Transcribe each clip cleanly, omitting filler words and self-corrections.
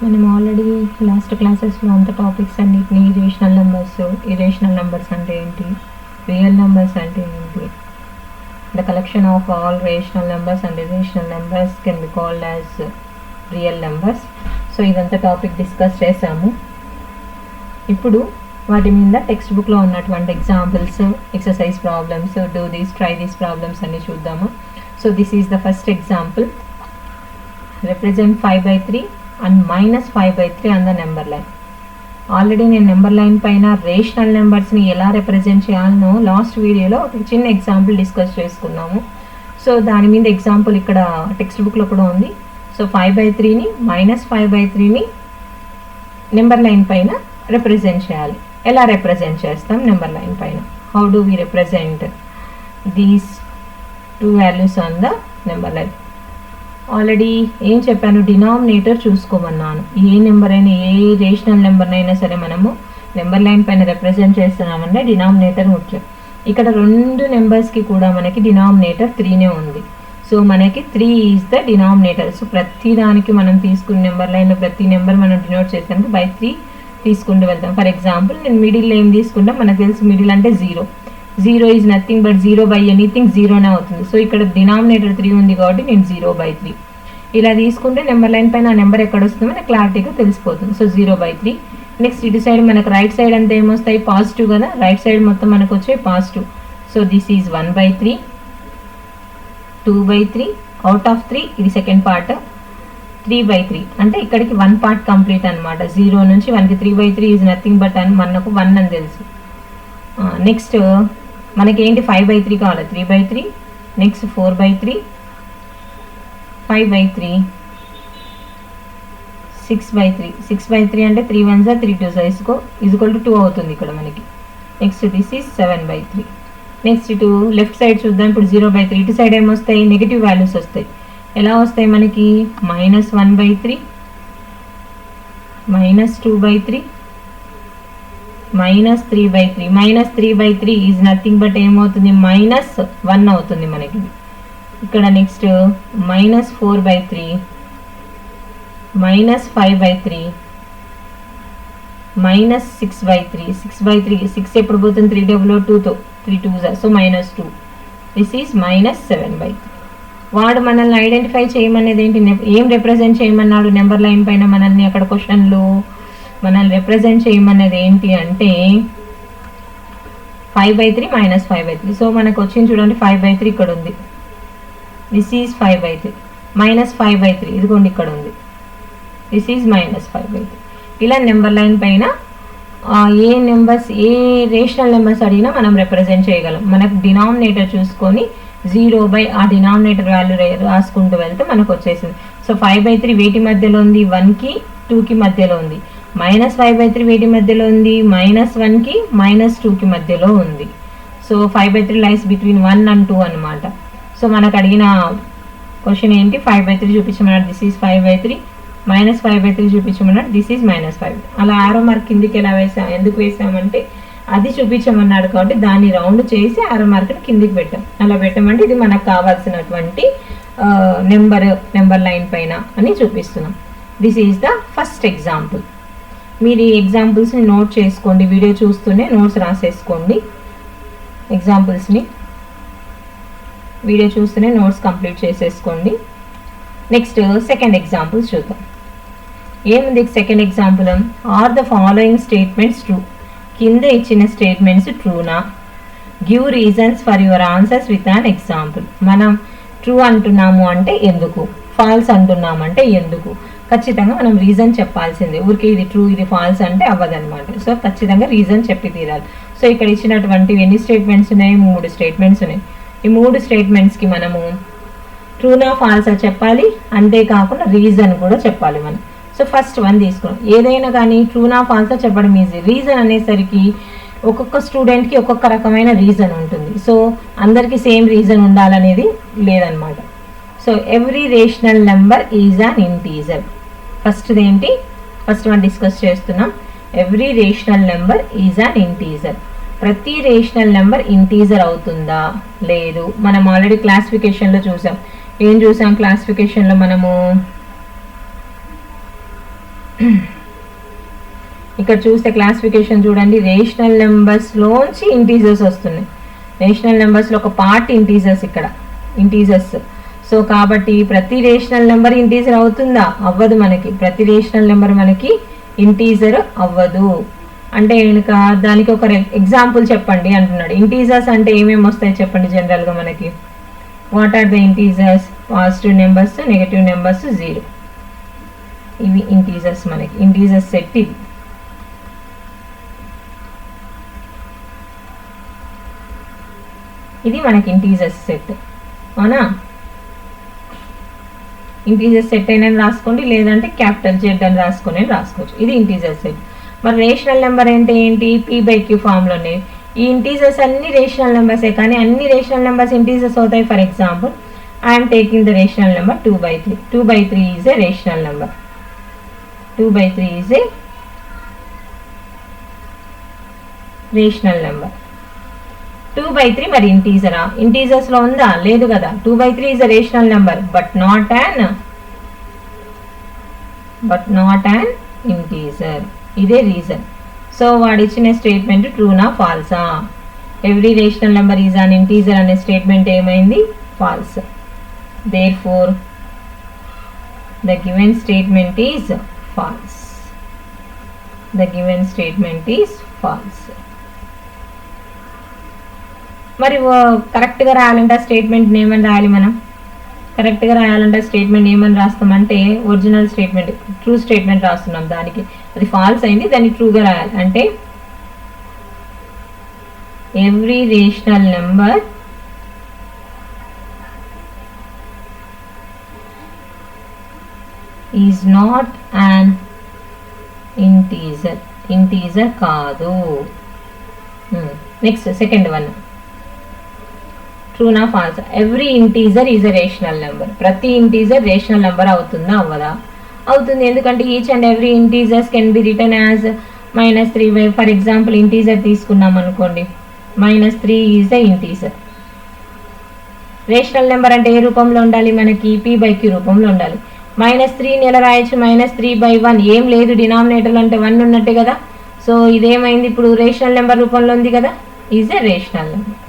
మనం already last క్లాసెస్లో అంత టాపిక్స్ అన్నిటిని రేషనల్ నెంబర్స్, ఇరేషనల్ నెంబర్స్ అంటే ఏంటి, రియల్ నెంబర్స్ అంటే ఏంటి, the collection of all rational numbers and irrational numbers can be called as real numbers. So ఇదంతా టాపిక్ డిస్కస్ చేసాము. ఇప్పుడు వాటి మీద టెక్స్ట్ బుక్లో ఉన్నటువంటి examples, exercise problems, do these, try these problems అన్ని చూద్దాము. So this is the first example. Represent 5/3 and -5/3 on the number line. Already నేను నెంబర్ లైన్ పైన రేషనల్ నెంబర్స్ని ఎలా రిప్రజెంట్ చేయాలనో లాస్ట్ వీడియోలో ఒక చిన్న ఎగ్జాంపుల్ డిస్కస్ చేసుకున్నాము. సో దాని మీద ఎగ్జాంపుల్ ఇక్కడ టెక్స్ట్ బుక్లో కూడా ఉంది. సో 5/3ని -5/3ని నెంబర్ లైన్ పైన రిప్రజెంట్ చేయాలి. ఎలా రిప్రజెంట్ చేస్తాం నెంబర్ లైన్ పైన? How do we represent these two values on the number line? Already ఏం చెప్పాను, డినామినేటర్ చూసుకోమన్నాను. ఏ నెంబర్ అయినా, ఏ రేషనల్ నెంబర్నైనా సరే మనము నెంబర్ లైన్ పైన రిప్రజెంట్ చేస్తున్నామంటే డినామినేటర్ ముఖ్యం. ఇక్కడ రెండు నెంబర్స్కి కూడా మనకి డినామినేటర్ 3నే ఉంది. సో మనకి 3 ఈజ్ ద డినామినేటర్. సో ప్రతి దానికి మనం తీసుకున్న నెంబర్ లైన్లో ప్రతి నెంబర్ మనం డినోట్ చేసానికి బై 3 తీసుకుంటూ వెళ్తాం. ఫర్ ఎగ్జాంపుల్ నేను మిడిల్ ఏం తీసుకుంటాం, మనకు తెలుసు మిడిల్ అంటే 0. 0 is nothing but 0 by anything 0నే అవుతుంది. సో ఇక్కడ డినామినేటర్ 3 ఉంది కాబట్టి నేను 0/3 ఇలా తీసుకుంటే నెంబర్ లైన్ పైన ఆ నెంబర్ ఎక్కడ వస్తుందో మనకు క్లారిటీగా తెలిసిపోతుంది. సో 0/3. నెక్స్ట్ ఇటు సైడ్ మనకు రైట్ సైడ్ అంతా ఏమొస్తాయి, పాజిటివ్ కదా, రైట్ సైడ్ మొత్తం మనకు వచ్చే positive. So this is 1/3, 2/3, out of 3 ఇది సెకండ్ పార్ట్, 3/3 అంటే ఇక్కడికి 1 పార్ట్ కంప్లీట్ అనమాట. 0 నుంచి 1కి 3/3 ఈజ్ నథింగ్ బట్ అని మనకు 1 అని తెలుసు. నెక్స్ట్ మనకి ఏంటి 5/3 కావాలి, 3/3, నెక్స్ట్ 4/3, 5/3, 6/3. 6/3 అంటే 3 1s 3 2s ఈక్వల్ టు 2 అవుతుంది ఇక్కడ మనకి. Next this is 7/3. నెక్స్ట్ ఇటు లెఫ్ట్ సైడ్ చూద్దాం. ఇప్పుడు 0/3 ఇటు సైడ్ ఏమొస్తాయి, నెగిటివ్ వాల్యూస్ వస్తాయి. ఎలా వస్తాయి మనకి, -1/3, -2/3, -3/3. -3/3 ఈజ్ నథింగ్ బట్ ఏమవుతుంది, -1 అవుతుంది మనకి ఇక్కడ. నెక్స్ట్ -4/3, -5/3, -6/3. 6/3, 6 ఎప్పుడు పోతుంది, 3 డబుల్ 2తో, 3 2s సో -2. This is -7/3. వాడు మనల్ని ఐడెంటిఫై చేయమనేది ఏంటి, ఏం రిప్రజెంట్ చేయమన్నాడు నెంబర్ లైన్ పైన మనల్ని? అక్కడ క్వశ్చన్లో మనల్ని రిప్రజెంట్ చేయమన్నది ఏంటి అంటే 5/3 -5/3. సో మనకు వచ్చింది చూడండి, 5/3 ఇక్కడ ఉంది. దిస్ ఈజ్ 5/3, -5/3 ఇదిగోండి ఇక్కడ ఉంది. This is -5/3. ఇలా నెంబర్ లైన్ పైన ఏ నెంబర్స్, ఏ రేషనల్ నెంబర్స్ అడిగినా మనం రిప్రజెంట్ చేయగలం. మనకు డినామినేటర్ చూసుకొని 0 ఆ డినామినేటర్ వాల్యూ రాసుకుంటూ వెళ్తే మనకు వచ్చేసింది. సో 5/3 వేటి మధ్యలో ఉంది, 1కి 2కి మధ్యలో ఉంది. -5/3 వేటి మధ్యలో ఉంది, -1కి -2కి మధ్యలో ఉంది. సో 5/3 లైస్ బిట్వీన్ 1 and 2 అనమాట. సో మనకు అడిగిన క్వశ్చన్ ఏంటి, 5/3 చూపించమన్నాడు, దిస్ ఈజ్ 5/3. -5/3 చూపించమన్నాడు, దిస్ ఈజ్ -5. అలా ఆరో మార్క్ కిందికి ఎలా వేసాం, ఎందుకు వేసామంటే అది చూపించమన్నాడు కాబట్టి దాన్ని రౌండ్ చేసి ఆరో మార్క్ని కిందికి పెట్టాం. అలా పెట్టామంటే ఇది మనకు కావాల్సినటువంటి నెంబర్ లైన్ పైన అని చూపిస్తున్నాం. This is the first example. మీరు ఈ ఎగ్జాంపుల్స్ని నోట్ చేసుకోండి, వీడియో చూస్తూనే నోట్స్ రాసేసుకోండి. ఎగ్జాంపుల్స్ని వీడియో చూస్తూనే నోట్స్ కంప్లీట్ చేసేసుకోండి. నెక్స్ట్ సెకండ్ ఎగ్జాంపుల్ చూద్దాం. ఏముంది second example, are the following statements true? కింద ఇచ్చిన స్టేట్మెంట్స్ ట్రూనా? Give reasons for your answers with an example. మనం ట్రూ అంటున్నాము అంటే ఎందుకు, ఫాల్స్ అంటున్నామంటే ఎందుకు, ఖచ్చితంగా మనం రీజన్ చెప్పాల్సిందే. ఊరికి ఇది ట్రూ ఇది ఫాల్స్ అంటే అవ్వదన్నమాట. సో ఖచ్చితంగా రీజన్ చెప్పి తీరాలి. సో ఇక్కడ ఇచ్చినటువంటివి ఎన్ని స్టేట్మెంట్స్ ఉన్నాయి, 3 స్టేట్మెంట్స్ ఉన్నాయి. ఈ 3 స్టేట్మెంట్స్కి మనము ట్రూనా ఫాల్సా చెప్పాలి, అంతేకాకుండా రీజన్ కూడా చెప్పాలి మనం. సో ఫస్ట్ వన్ తీసుకున్నాం. ఏదైనా కానీ ట్రూనా ఫాల్సా చెప్పడం ఈజీ. రీజన్ అనేసరికి ఒక్కొక్క స్టూడెంట్కి ఒక్కొక్క రకమైన రీజన్ ఉంటుంది. సో అందరికీ సేమ్ రీజన్ ఉండాలనేది లేదనమాట. So every rational number is an integer. ఫస్ట్ది ఏంటి, ఫస్ట్ మనం డిస్కస్ చేస్తున్నాం. Every rational number is an integer. ప్రతి రేషనల్ నెంబర్ ఇంటీజర్ అవుతుందా లేదు? మనం ఆల్రెడీ క్లాసిఫికేషన్లో చూసాం. ఏం చూసాం క్లాసిఫికేషన్లో మనము, ఇక్కడ చూస్తే క్లాసిఫికేషన్ చూడండి, రేషనల్ నెంబర్స్లోంచి ఇంటీజర్స్ వస్తున్నాయి. రేషనల్ నెంబర్స్లో ఒక పార్ట్ ఇంటీజర్స్, ఇక్కడ ఇంటీజర్స్. సో కాబట్టి ప్రతి రేషనల్ నెంబర్ ఇంటీజర్ అవుతుందా? అవ్వదు. మనకి ప్రతి రేషనల్ నెంబర్ మనకి ఇంటీజర్ అవ్వదు. అంటే కనుక దానికి ఒక ఎగ్జాంపుల్ చెప్పండి అంటున్నాడు. ఇంటీజర్స్ అంటే ఏమేమి వస్తాయి చెప్పండి జనరల్గా మనకి. What are the integers? Positive numbers, negative numbers, zero. ఇవి ఇంటీజర్స్ మనకి. ఇంటీజర్స్ సెట్ ఇది. ఇది మనకి ఇంటీజర్స్ సెట్, అవునా? ఇంటీజర్స్ సెట్ అయినా రాసుకోండి, లేదంటే క్యాపిటల్ జెడ్ అని రాసుకొని రాసుకోవచ్చు. ఇది ఇంటీజర్ సెట్. మరి రేషనల్ నెంబర్ అంటే ఏంటి? P/Q ఫామ్లోనే. ఈ ఇంటీజర్స్ అన్ని రేషనల్ నెంబర్సే, కానీ అన్ని రేషనల్ నెంబర్స్ ఇంటీజర్స్ అవుతాయి. For example, I'm taking the rational number 2/3. 2/3 is a rational number. 2/3 is a rational number. 2/3 మరి ఇంటీజరా? ఇంటీజర్స్లో ఉందా? లేదు కదా. 2/3 is a rational number but not an integer. ఇదే రీజన్. సో వాడు ఇచ్చిన స్టేట్మెంట్ ట్రూనా ఫాల్సా? Every rational number is an integer అనే స్టేట్మెంట్ ఏమైంది? False. Therefore the given statement is false. The given statement is falls. మరి కరెక్ట్గా రాయాలంటే స్టేట్మెంట్ ఏమని రాయాలి మనం? కరెక్ట్గా రాయాలంటే స్టేట్మెంట్ ఏమని రాస్తామంటే ఒరిజినల్ స్టేట్మెంట్, ట్రూ స్టేట్మెంట్ రాస్తున్నాం. దానికి అది ఫాల్స్ అయింది, దాన్ని ట్రూగా రాయాలి. అంటే every rational number is not an integer. Integer కాదు. నెక్స్ట్ సెకండ్ వన్, ట్రూనా false? Every integer is a rational number. ప్రతి ఇంటీజర్ రేషనల్ నెంబర్ అవుతుందా? అవ్వదా? అవుతుంది. ఎందుకంటే each and every integers can be written as -3. For example integer తీసుకున్నాం అనుకోండి, -3 is a integer. Rational number అంటే ఏ రూపంలో ఉండాలి మనకి? P/Q రూపంలో ఉండాలి. -3ని ఎలా రాయొచ్చు? -3/1. ఏం లేదు, డినామినేటర్ అంటే 1 ఉన్నట్టే కదా. సో ఇదేమైంది? ఇప్పుడు రేషనల్ నెంబర్ రూపంలో ఉంది కదా, is a rational number.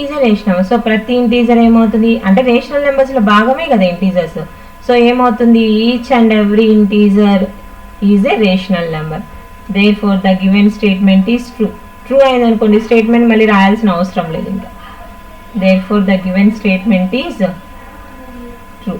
Is a rational number. So ప్రతి ఇంటీజర్ ఏమవుతుంది అంటే రేషనల్ నెంబర్స్లో భాగమే కదా ఇంటీజర్స్. సో ఏమవుతుంది? Each and every integer is a rational number. Therefore the given statement is true. True అయింది అనుకోండి, స్టేట్మెంట్ మళ్ళీ రాయాల్సిన అవసరం లేదు ఇంకా. Therefore the given statement is true.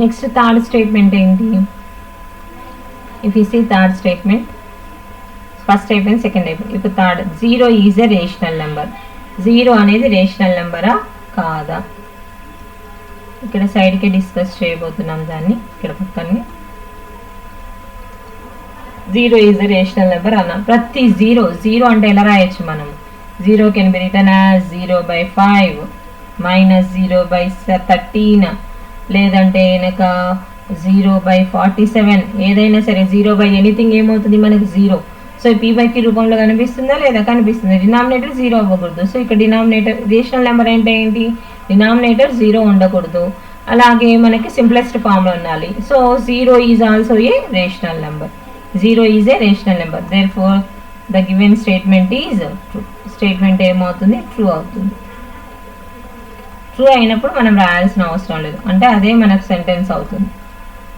Next third statement ఏంటి? If you see third statement, first అయిపోయింది, second అయిపోయింది. ఇప్పుడు third, 0 is a rational number. 0 అనేది రేషనల్ నెంబరా కాదా? ఇక్కడ సైడ్కి డిస్కస్ చేయబోతున్నాం దాన్ని. ఇక్కడ పక్కనే 0 ఈజ్ ఎ రేషనల్ నెంబర్ అన్నాం. ప్రతి 0 అంటే ఎలా రాయొచ్చు మనం? 0 కెన్ బి రిటర్న్ యాజ్ 0/5, -0/13, లేదంటే కనుక 0/47. ఏదైనా సరే 0/ఎనీథింగ్ ఏమవుతుంది మనకి? 0. సో P/Q రూపంలో కనిపిస్తుందా? లేదా? కనిపిస్తుంది. డినామినేటర్ 0 అవ్వకూడదు. సో ఇక్కడ డినామినేటర్ రేషనల్ నెంబర్ అంటే ఏంటి? డినామినేటర్ 0 ఉండకూడదు. అలాగే మనకి సింప్లెస్ట్ ఫామ్లో ఉండాలి. So 0 is also a rational number. 0 is a rational number. Therefore the given statement is true. Statement ఏమవుతుంది? ట్రూ అవుతుంది. ట్రూ అయినప్పుడు మనం రాయాల్సిన అవసరం లేదు, అంటే అదే మనకు సెంటెన్స్ అవుతుంది.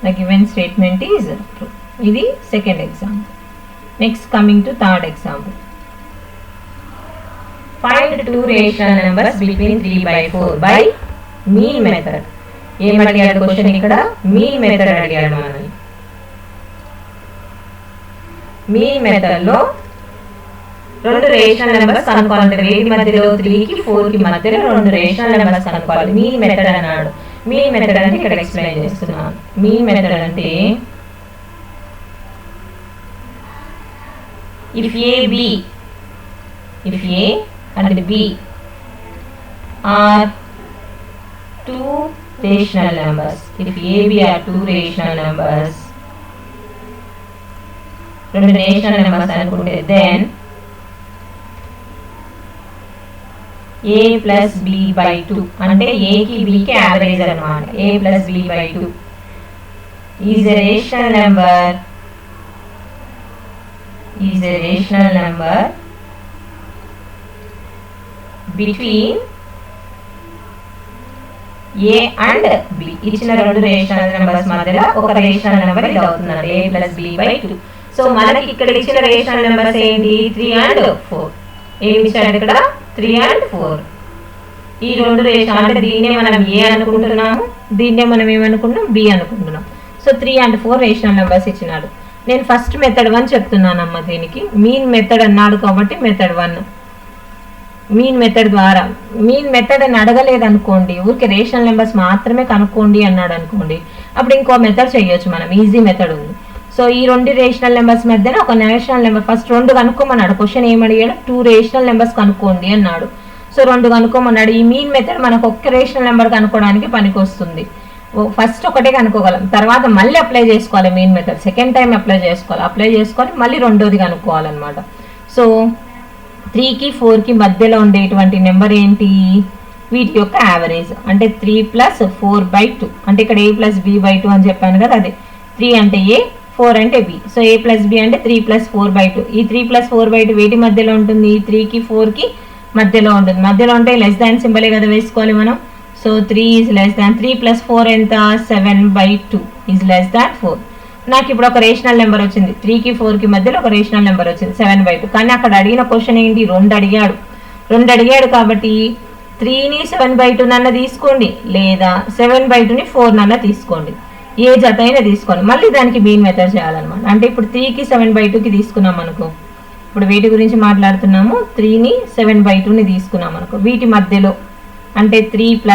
The given statement is true. ఇది second example. Next coming to third example. Find 2 rational numbers between 3/4 by mean method. ఏం అడిగాడు క్వశ్చన్ ఇక్కడ? మీన్ మెథడ్ అడిగాడు మనల్ని. మీన్ మెథడ్ లో 2 రేషనల్ నెంబర్స్ కనుక్కోవాలి. వేటి మధ్యలో? 3కి 4కి మధ్యలో 2 రేషనల్ నెంబర్స్ కనుక్కోవాలి. మీన్ మెథడ్ అన్నాడు. మీన్ మెథడ్ అంటే ఇక్కడ ఎక్స్ప్లెయిన్ చేస్తున్నాను. మీన్ మెథడ్ అంటే if A and B are 2 rational numbers, if A, B are 2 rational numbers, 2 rational numbers అనుకుంటే then A plus B by 2 అంటే A కి B కి యావరేజ్ అన్నమాట. A plus B by 2 is a rational number between A and B. ఇచ్చిన 2 rational numbers మధ్యలో ఒక rational number ఇది అవుతుందండి. A plus B by 2. So మనకి ఇక్కడ ఇచ్చిన రేషనల్ నెంబర్స్ ఏంటి? 3 and 4. ఏమి ఇచ్చాడు ఇక్కడ? 3 and 4. ఈ 2 రేషనల్ అంటే దీన్నే మనం A అనుకుంటున్నాము, దీన్నే మనం ఏమనుకుంటున్నాం? B అనుకుంటున్నాం. సో 3 and 4 రేషనల్ నెంబర్స్ ఇచ్చినాడు. నేను ఫస్ట్ మెథడ్ 1 చెప్తున్నానమ్మా. దీనికి మీన్ మెథడ్ అన్నాడు కాబట్టి మెథడ్ 1. మీన్ మెథడ్ ద్వారా, మీన్ మెథడ్ అని అడగలేదు అనుకోండి, ఊరికే రేషనల్ నెంబర్స్ మాత్రమే కనుక్కోండి అన్నాడు అనుకోండి, అప్పుడు ఇంకో మెథడ్ చేయొచ్చు మనం. ఈజీ మెథడ్ ఉంది. సో ఈ 2 రేషనల్ నెంబర్స్ మధ్యన ఒక రేషనల్ నెంబర్ ఫస్ట్ 2 కనుక్కోమన్నాడు. క్వశ్చన్ ఏమడిగాడు? 2 రేషనల్ నెంబర్స్ కనుక్కోండి అన్నాడు. సో 2 కనుక్కోమన్నాడు. ఈ మీన్ మెథడ్ మనకు ఒక్క రేషనల్ నెంబర్ కనుక్కోవడానికి పనికి వస్తుంది. ఫస్ట్ ఒకటే కనుక్కోగలం, తర్వాత మళ్ళీ అప్లై చేసుకోవాలి. Mean method second time apply చేసుకొని మళ్ళీ రెండోది కనుక్కోవాలన్నమాట. సో 3కి 4కి మధ్యలో ఉండేటువంటి నెంబర్ ఏంటి? వీటి యొక్క యావరేజ్ అంటే 3 + 4/2. అంటే ఇక్కడ A + B/2 అని చెప్పాను కదా, అదే 3 అంటే A, 4 అంటే B. సో A + B అంటే 3 + 4/2. ఈ 3 + 4/2 వేటి మధ్యలో ఉంటుంది? 3కి 4కి మధ్యలో ఉంటుంది. మధ్యలో ఉంటే లెస్ దాన్ సింబలే కదా వేసుకోవాలి మనం. సో 3 is less than 3 + 4 ఎంత? 7/2 is less than 4. నాకు ఇప్పుడు ఒక రేషనల్ నెంబర్ వచ్చింది. 3కి 4కి మధ్యలో ఒక రేషనల్ నెంబర్ వచ్చింది 7/2. కానీ అక్కడ అడిగిన క్వశ్చన్ ఏంటి? 2 అడిగాడు కాబట్టి 3ని 7/2 నన్న తీసుకోండి, లేదా 7/2ని 4 నన్న తీసుకోండి. ఏ జత అయినా తీసుకోండి. మళ్ళీ దానికి మీన్ మెథడ్ చేయాలన్నమాట. అంటే ఇప్పుడు 3కి 7/2కి తీసుకున్నాం అనుకో, ఇప్పుడు వీటి గురించి మాట్లాడుతున్నాము. 3ని 7/2ని తీసుకున్నాం అనుకో, వీటి మధ్యలో అంటే 3 +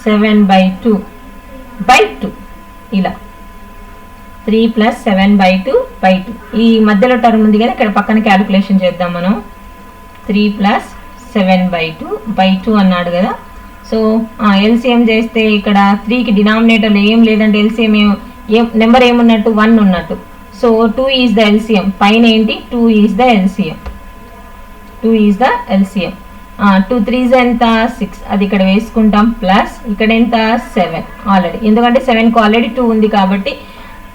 7/2/2 ఇలా 3 + 7/2/2. ఈ మధ్యలో టర్మ్ ఉంది కదా, ఇక్కడ పక్కన క్యాలిక్యులేషన్ చేద్దాం మనం. 3 + 7/2/2 అన్నాడు కదా. సో ఎల్సిఎం చేస్తే ఇక్కడ 3కి డినామినేటర్లో ఏం లేదంటే ఎల్సిఎం నెంబర్ ఏమున్నట్టు? 1 ఉన్నట్టు. So 2 is the LCM. పైన ఏంటి? 2 ఈజ్ ద ఎల్సిఎం. 2 3s ఎంత? 6. అది ఇక్కడ వేసుకుంటాం. ప్లస్ ఇక్కడ ఎంత? 7 ఆల్రెడీ, ఎందుకంటే 7కు ఆల్రెడీ 2 ఉంది కాబట్టి.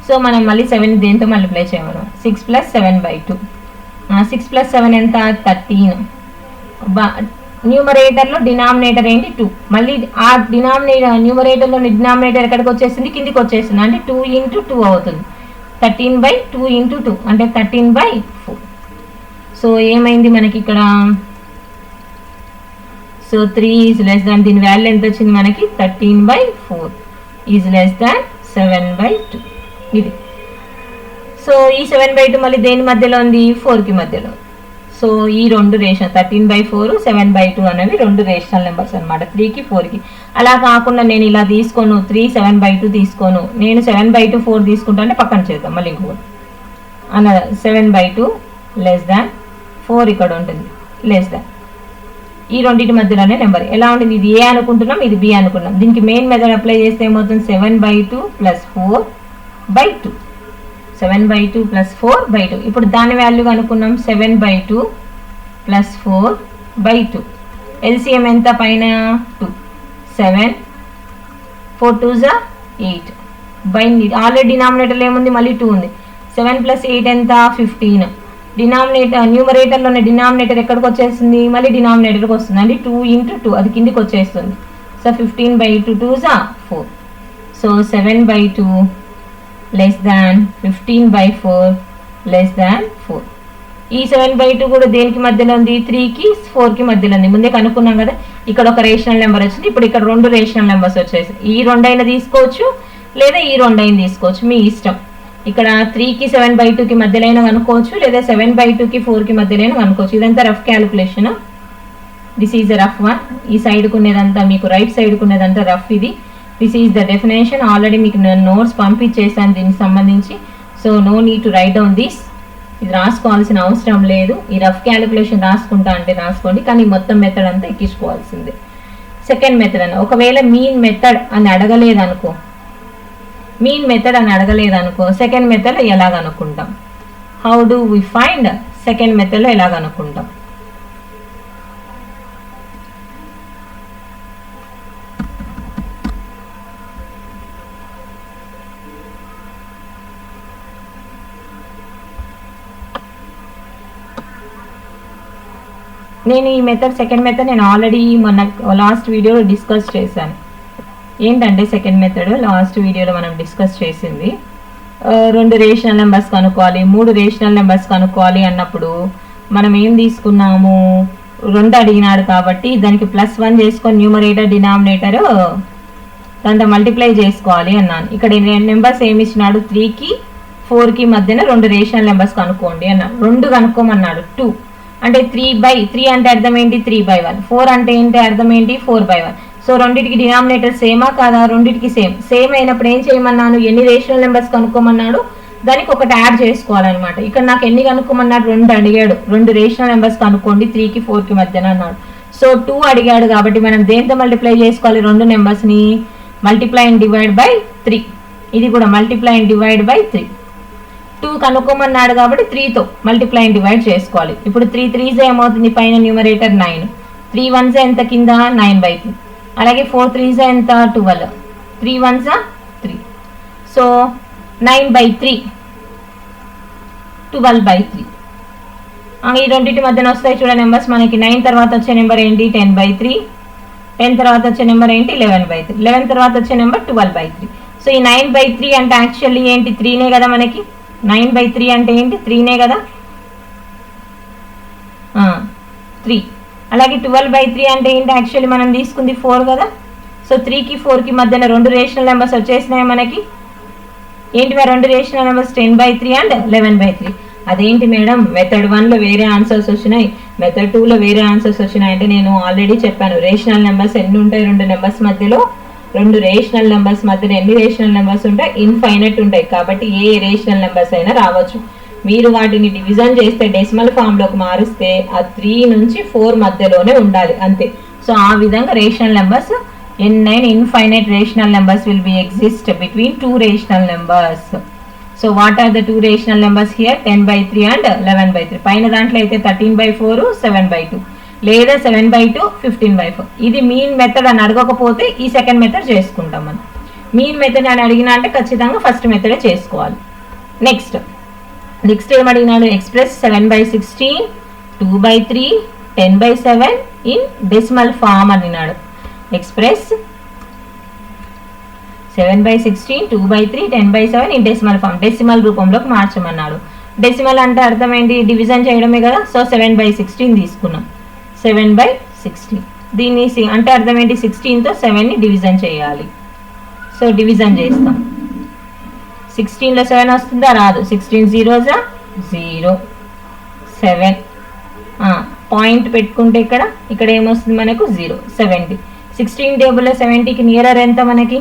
సో మనం మళ్ళీ 7 దేంతో మల్టిప్లై చేయమను? 6 + 7/2. 6 + 7 ఎంత? 13. న్యూమరేటర్లో డినామినేటర్ ఏంటి? 2. మళ్ళీ ఆ న్యూమరేటర్లో డినామినేటర్ ఎక్కడికి వచ్చేసింది? కిందికి వచ్చేసింది. అంటే 2 × 2 అవుతుంది. 13/2 × 2 అంటే 13/4. సో ఏమైంది మనకి ఇక్కడ? సో 3 ఈజ్ లెస్ దాన్, దీని వాల్యూ ఎంత వచ్చింది మనకి? 13/4 ఈజ్ లెస్ దాన్ 7/2. ఇది. సో ఈ 7/2 మళ్ళీ దేని మధ్యలో ఉంది? 4కి మధ్యలో. సో ఈ 2 రేషన్ 13/4, 7/2 అనేవి 2 రేషనల్ నెంబర్స్ అనమాట, 3కి 4కి. అలా కాకుండా నేను ఇలా తీసుకోను, 3 7/2 తీసుకోను, నేను 7/2 4 తీసుకుంటా అంటే పక్కన చేద్దాం మళ్ళీ ఇంకొకటి అన్న. 7/2 లెస్ దాన్ 4 ఇక్కడ ఉంటుంది, లెస్ దాన్. ఈ రెండింటి మధ్యలోనే నెంబర్ ఎలా ఉంటుంది? ఇది ఏ అనుకుంటున్నాం, ఇది బి అనుకున్నాం. దీనికి మెయిన్ మెథడ్ అప్లై చేస్తే ఏమవుతుంది? 7/2 + 4/2. 7/2 + 4/2. ఇప్పుడు దాని వాల్యూ అనుకున్నాం 7/2 + 4/2. ఎల్సిఎం ఎంత? పైన 2. 7 4 2s 8. బై ఆల్రెడీ డినామినేటర్లో ఏముంది? మళ్ళీ 2 ఉంది. 7 + 8 ఎంత? 15. న్యూమరేటర్లోనే డినామినేటర్ ఎక్కడికి వచ్చేస్తుంది? మళ్ళీ డినామినేటర్కి వస్తుంది. అంటే 2 × 2 అది కిందికి వచ్చేస్తుంది. So 15/2 2s 4. So 7/2 less than 15/4 less than 4. ఈ 7/2 కూడా దేనికి మధ్యలో ఉంది, 3కి 4కి మధ్యలో ఉంది. ముందే కనుక్కున్నాం కదా, ఇక్కడ ఒక రేషనల్ నెంబర్ వచ్చింది, ఇప్పుడు ఇక్కడ 2 రేషనల్ నెంబర్స్ వచ్చేసి ఈ 2 అయినా తీసుకోవచ్చు లేదా ఈ 2 అయినా తీసుకోవచ్చు, మీ ఇష్టం. ఇక్కడ 3కి 7/2కి మధ్యలో అయినా కనుక్కోవచ్చు లేదా 7/2కి 4కి మధ్యలో అయినా కనుక్కోవచ్చు. ఇదంతా rough calculation. This is the rough one. ఈ సైడ్కు ఉన్నదంతా మీకు రైట్ సైడ్కు ఉన్నదంతా రఫ్. ఇది this is the definition. Already మీకు నేను నోట్స్ పంపించేసాను దీనికి సంబంధించి. So no need to write down this. ఇది రాసుకోవాల్సిన అవసరం లేదు. ఈ రఫ్ క్యాలిక్యులేషన్ రాసుకుంటా అంటే రాసుకోండి, కానీ మొత్తం మెథడ్ అంతా ఎక్కించుకోవాల్సిందే. సెకండ్ మెథడ్ అని ఒకవేళ మీన్ మెథడ్ అని అడగలేదనుకో, సెకండ్ మెథడ్ ఎలాగ అనుకుంటాం? How do we find second మెథడ్లో ఎలాగ అనుకుంటాం? నేను ఈ మెథడ్ సెకండ్ మెథడ్ నేను ఆల్రెడీ మొన్న లాస్ట్ వీడియోలో డిస్కస్ చేశాను. ఏంటంటే సెకండ్ మెథడ్ లాస్ట్ వీడియోలో మనం డిస్కస్ చేసింది 2 రేషనల్ నెంబర్స్ కనుక్కోవాలి, 3 రేషనల్ నెంబర్స్ కనుక్కోవాలి అన్నప్పుడు మనం ఏం తీసుకున్నాము, 2 అడిగినాడు కాబట్టి దానికి +1 చేసుకొని న్యూమరేటర్ డినామినేటర్ దాంతో మల్టిప్లై చేసుకోవాలి అన్నాను. ఇక్కడ నెంబర్స్ ఏమి ఇచ్చినాడు, 3కి 4కి మధ్యన 2 రేషనల్ నెంబర్స్ కనుక్కోండి అన్నాడు. 2 కనుక్కోమన్నాడు. 2 అంటే 3/3 అంటే అర్థం ఏంటి, 3/1. 4 అంటే ఏంటి అర్థం ఏంటి, 4/1. సో రెండింటికి డినామినేటర్ సేమా కాదా, రెండింటికి సేమ్ అయినప్పుడు ఏం చేయమన్నాను, ఎన్ని రేషనల్ నెంబర్స్ కనుక్కోమన్నాడు, దానికి ఒకటి యాడ్ చేసుకోవాలన్నమాట. ఇక్కడ నాకు ఎన్ని కనుక్కోమన్నాడు, 2 అడిగాడు. 2 రేషనల్ నెంబర్స్ కనుక్కోండి 3కి 4కి మధ్యన అన్నాడు. సో 2 అడిగాడు కాబట్టి మనం దేంతో మల్టిప్లై చేసుకోవాలి, 2 నెంబర్స్ని మల్టిప్లై అండ్ డివైడ్ బై 3. ఇది కూడా మల్టిప్లై అండ్ డివైడ్ బై 3. 2 కనుక్కోమన్నాడు కాబట్టి 3తో మల్టిప్లై అండ్ డివైడ్ చేసుకోవాలి. ఇప్పుడు 3 3s ఏమవుతుంది, పైన న్యూమరేటర్ 9, 3 1s ఎంత కింద 9/3, అలాగే 4 3s ఎంత 12, 3 1s 3. సో 9/3 12/3. ఈ రెండింటి మధ్యన వస్తాయి చూడ నెంబర్స్ మనకి. 9 తర్వాత వచ్చే నెంబర్ ఏంటి, 10/3. 10 తర్వాత వచ్చే నెంబర్ ఏంటి, 11/3. 11 తర్వాత వచ్చే నెంబర్ 12/3. సో ఈ 9/3 అంటే యాక్చువల్లీ ఏంటి, 3నే కదా మనకి. 9/3 అంటే ఏంటి, 3నే కదా, 3. అలాగే 12/3 అంటే ఏంటి, యాక్చువల్లీ మనం తీసుకుంది 4 కదా. సో 3కి 4కి మధ్యన 2 రేషనల్ నెంబర్స్ వచ్చేసినాయి మనకి. ఏంటి మరి 2 రేషనల్ నెంబర్స్, 10/3 అండ్ 11/3. అదేంటి మేడం మెథడ్ 1లో వేరే ఆన్సర్స్ వచ్చినాయి, మెథడ్ 2లో వేరే ఆన్సర్స్ వచ్చినాయి అంటే నేను ఆల్రెడీ చెప్పాను. రేషనల్ నెంబర్స్ ఎన్ని ఉంటాయి, 2 నెంబర్స్ మధ్యలో, 2 రేషనల్ నెంబర్స్ మధ్యలో ఎన్ని రేషనల్ నెంబర్స్ ఉంటాయి, ఇన్ఫైనైట్ ఉంటాయి. కాబట్టి ఏ రేషనల్ నెంబర్స్ అయినా రావచ్చు. మీరు వాటిని డివిజన్ చేస్తే డెసిమల్ ఫామ్లోకి మారిస్తే ఆ 3 నుంచి 4 మధ్యలోనే ఉండాలి అంతే. సో ఆ విధంగా రేషనల్ నెంబర్స్ ఎన్నైనా infinite rational numbers will be exist between 2 rational numbers. So what are the 2 rational numbers here, 10/3 and 11/3. పైన దాంట్లో అయితే 13/4 7/2 లేదా 7/2 15/4. ఇది మీన్ మెథడ్ అని అడగకపోతే ఈ సెకండ్ మెథడ్ చేసుకుంటాం మనం. మీన్ మెథడ్ అని అడిగినా అంటే ఖచ్చితంగా ఫస్ట్ మెథడే చేసుకోవాలి. నెక్స్ట్ ఏమడిగినాడు, ఎక్స్ప్రెస్ 7/16 2/3 10/7 ఇన్ డెసిమల్ ఫామ్ అడిగినాడు. Express 7/16 2/3 10/7 in decimal form, decimal రూపంలోకి మార్చమన్నాడు. డెసిమల్ అంటే అర్థం ఏంటి, డివిజన్ చేయడమే కదా. సో 7/16 తీసుకున్నాం, 7/16. దీన్ని అంటే అర్థం ఏంటి, 16తో 7ని డివిజన్ చేయాలి. సో డివిజన్ చేస్తాం. 16లో 7 వస్తుందా, రాదు. 16 0s 0 7. పాయింట్ పెట్టుకుంటే ఇక్కడ ఏమొస్తుంది మనకు, 0 70. 16 టేబుల్లో 70కి నియరర్ ఎంత మనకి,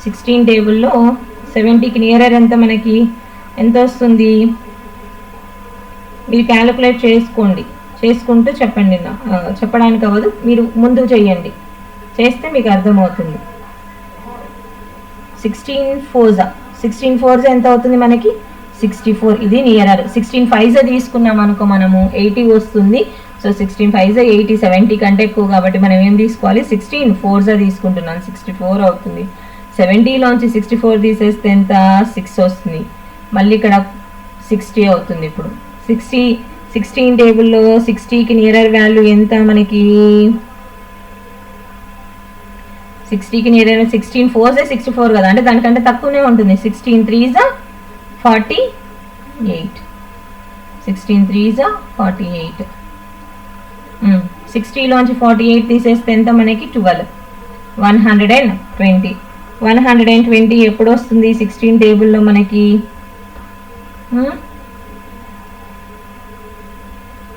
16 టేబుల్లో 70కి నియరర్ ఎంత మనకి, ఎంత వస్తుంది మీరు క్యాలిక్యులేట్ చేసుకోండి. చేసుకుంటూ చెప్పండి, చెప్పడానికి అవ్వదు, మీరు ముందు చేయండి, చేస్తే మీకు అర్థమవుతుంది. 16 4s ఎంత అవుతుంది మనకి, 64. ఇది నియరర్. 16 5s తీసుకున్నాం అనుకో మనము 80 వస్తుంది. సో 16 5s 80, 70 కంటే ఎక్కువ కాబట్టి మనం ఏం తీసుకోవాలి, 16 4s తీసుకుంటున్నాను, 64 అవుతుంది. 70లోంచి 64 తీసేస్తే ఎంత, 6 వస్తుంది. మళ్ళీ ఇక్కడ 60 అవుతుంది. ఇప్పుడు 16 టేబుల్లో 60కి నియరర్ వాల్యూ ఎంత మనకి, 60కి నియరర్ 16 4s 64 కదా, అంటే దానికంటే తక్కువనే ఉంటుంది. 16 3s 48. 16 3s 48. 60లోంచి 48 తీసేస్తే ఎంత మనకి 12. 120. 120 ఎప్పుడు వస్తుంది 16 టేబుల్లో మనకి?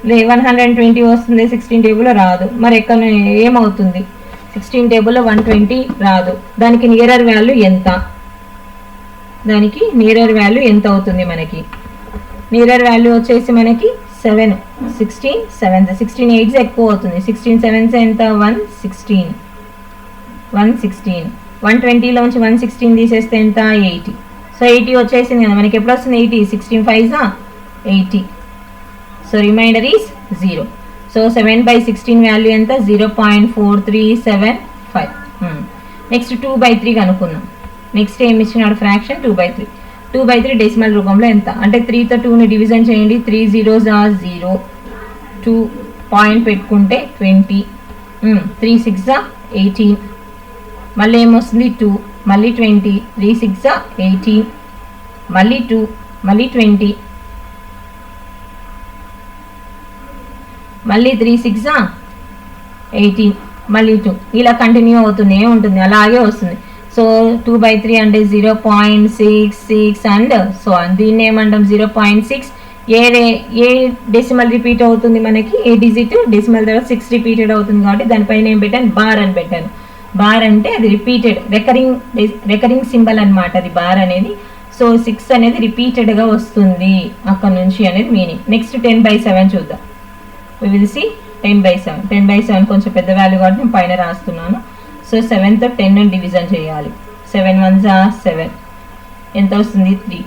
లే 120 వస్తుంది 16 టేబుల్లో రాదు. మరి ఎక్కడ ఏమవుతుంది? 16 టేబుల్లో 120 రాదు. దానికి నియరర్ వాల్యూ ఎంత? దానికి నియరర్ వాల్యూ ఎంత అవుతుంది మనకి? నియరర్ వాల్యూ వచ్చేసి మనకి 7. 16 7 16 8 ఎక్కువ అవుతుంది. 16 7 ఎంత? 116. 120లోంచి 116 తీసేస్తే ఎంత? 80. సో 80 వచ్చేసింది కదా మనకి. ఎప్పుడు వస్తుంది 80? 16 5s 80. So remainder is 0. So 7/16 value ఎంత? 0.4375. నెక్స్ట్ 2/3 కనుక్కుందాం. నెక్స్ట్ ఏమి ఇచ్చినాడు? ఫ్రాక్షన్ 2/3. 2/3 డెసిమల్ రూపంలో ఎంత అంటే 3తో 2ని డివిజన్ చేయండి. 3 zeros 0. 2 పాయింట్ పెట్టుకుంటే 20. 3 6 18. మళ్ళీ ఏమొస్తుంది? 2 మళ్ళీ 20. 3 6 18. మళ్ళీ 2 మళ్ళీ 20 మళ్ళీ 3 6 18 మళ్ళీ 2 ఇలా కంటిన్యూ అవుతూనే ఉంటుంది. అలాగే వస్తుంది. సో 2/3 అంటే 0.66 అండ్ సో దీన్ని ఏమంటాం? 0.6. ఏ డెసిమల్ రిపీట్ అవుతుంది మనకి? ఏ డిజిట్ డెసిమల్ తర్వాత 6 రిపీటెడ్ అవుతుంది కాబట్టి దానిపైన ఏం పెట్టాను? బార్ అని పెట్టాను. బార్ అంటే అది రిపీటెడ్ రికరింగ్ సింబల్ అనమాట అది బార్ అనేది. సో 6 అనేది రిపీటెడ్గా వస్తుంది అక్కడ నుంచి అనేది మీనింగ్. నెక్స్ట్ 10/7 చూద్దాం. we will see 10/7. 10/7 కొంచెం పెద్ద వాల్యూ కాబట్టి నేను పైన రాస్తున్నాను. సో 7తో 10 డివిజన్ చేయాలి. 7 1s 7. ఎంత వస్తుంది? 3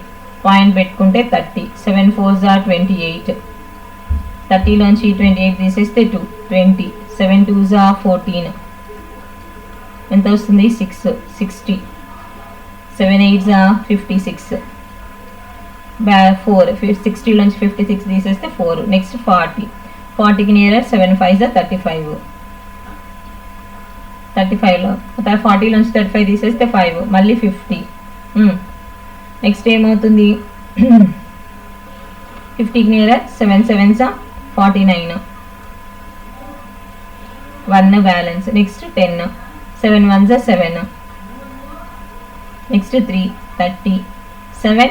పాయింట్ పెట్టుకుంటే 30. 7 4s 28. 30లోంచి 28 తీసేస్తే 2 20. 7 2s 14. ఎంత వస్తుంది? 6 60. 7 8s 56. 4 60లోంచి 56 తీసేస్తే 4. నెక్స్ట్ 40. 40కి nearer 7 5s 35. 35లో 40లోంచి 35 తీసేస్తే 5. మళ్ళీ 50. నెక్స్ట్ ఏమవుతుంది? 50కి nearer 7 7s 49. 1 balance. Next 10. 7 1s 7. Next 3 30. 7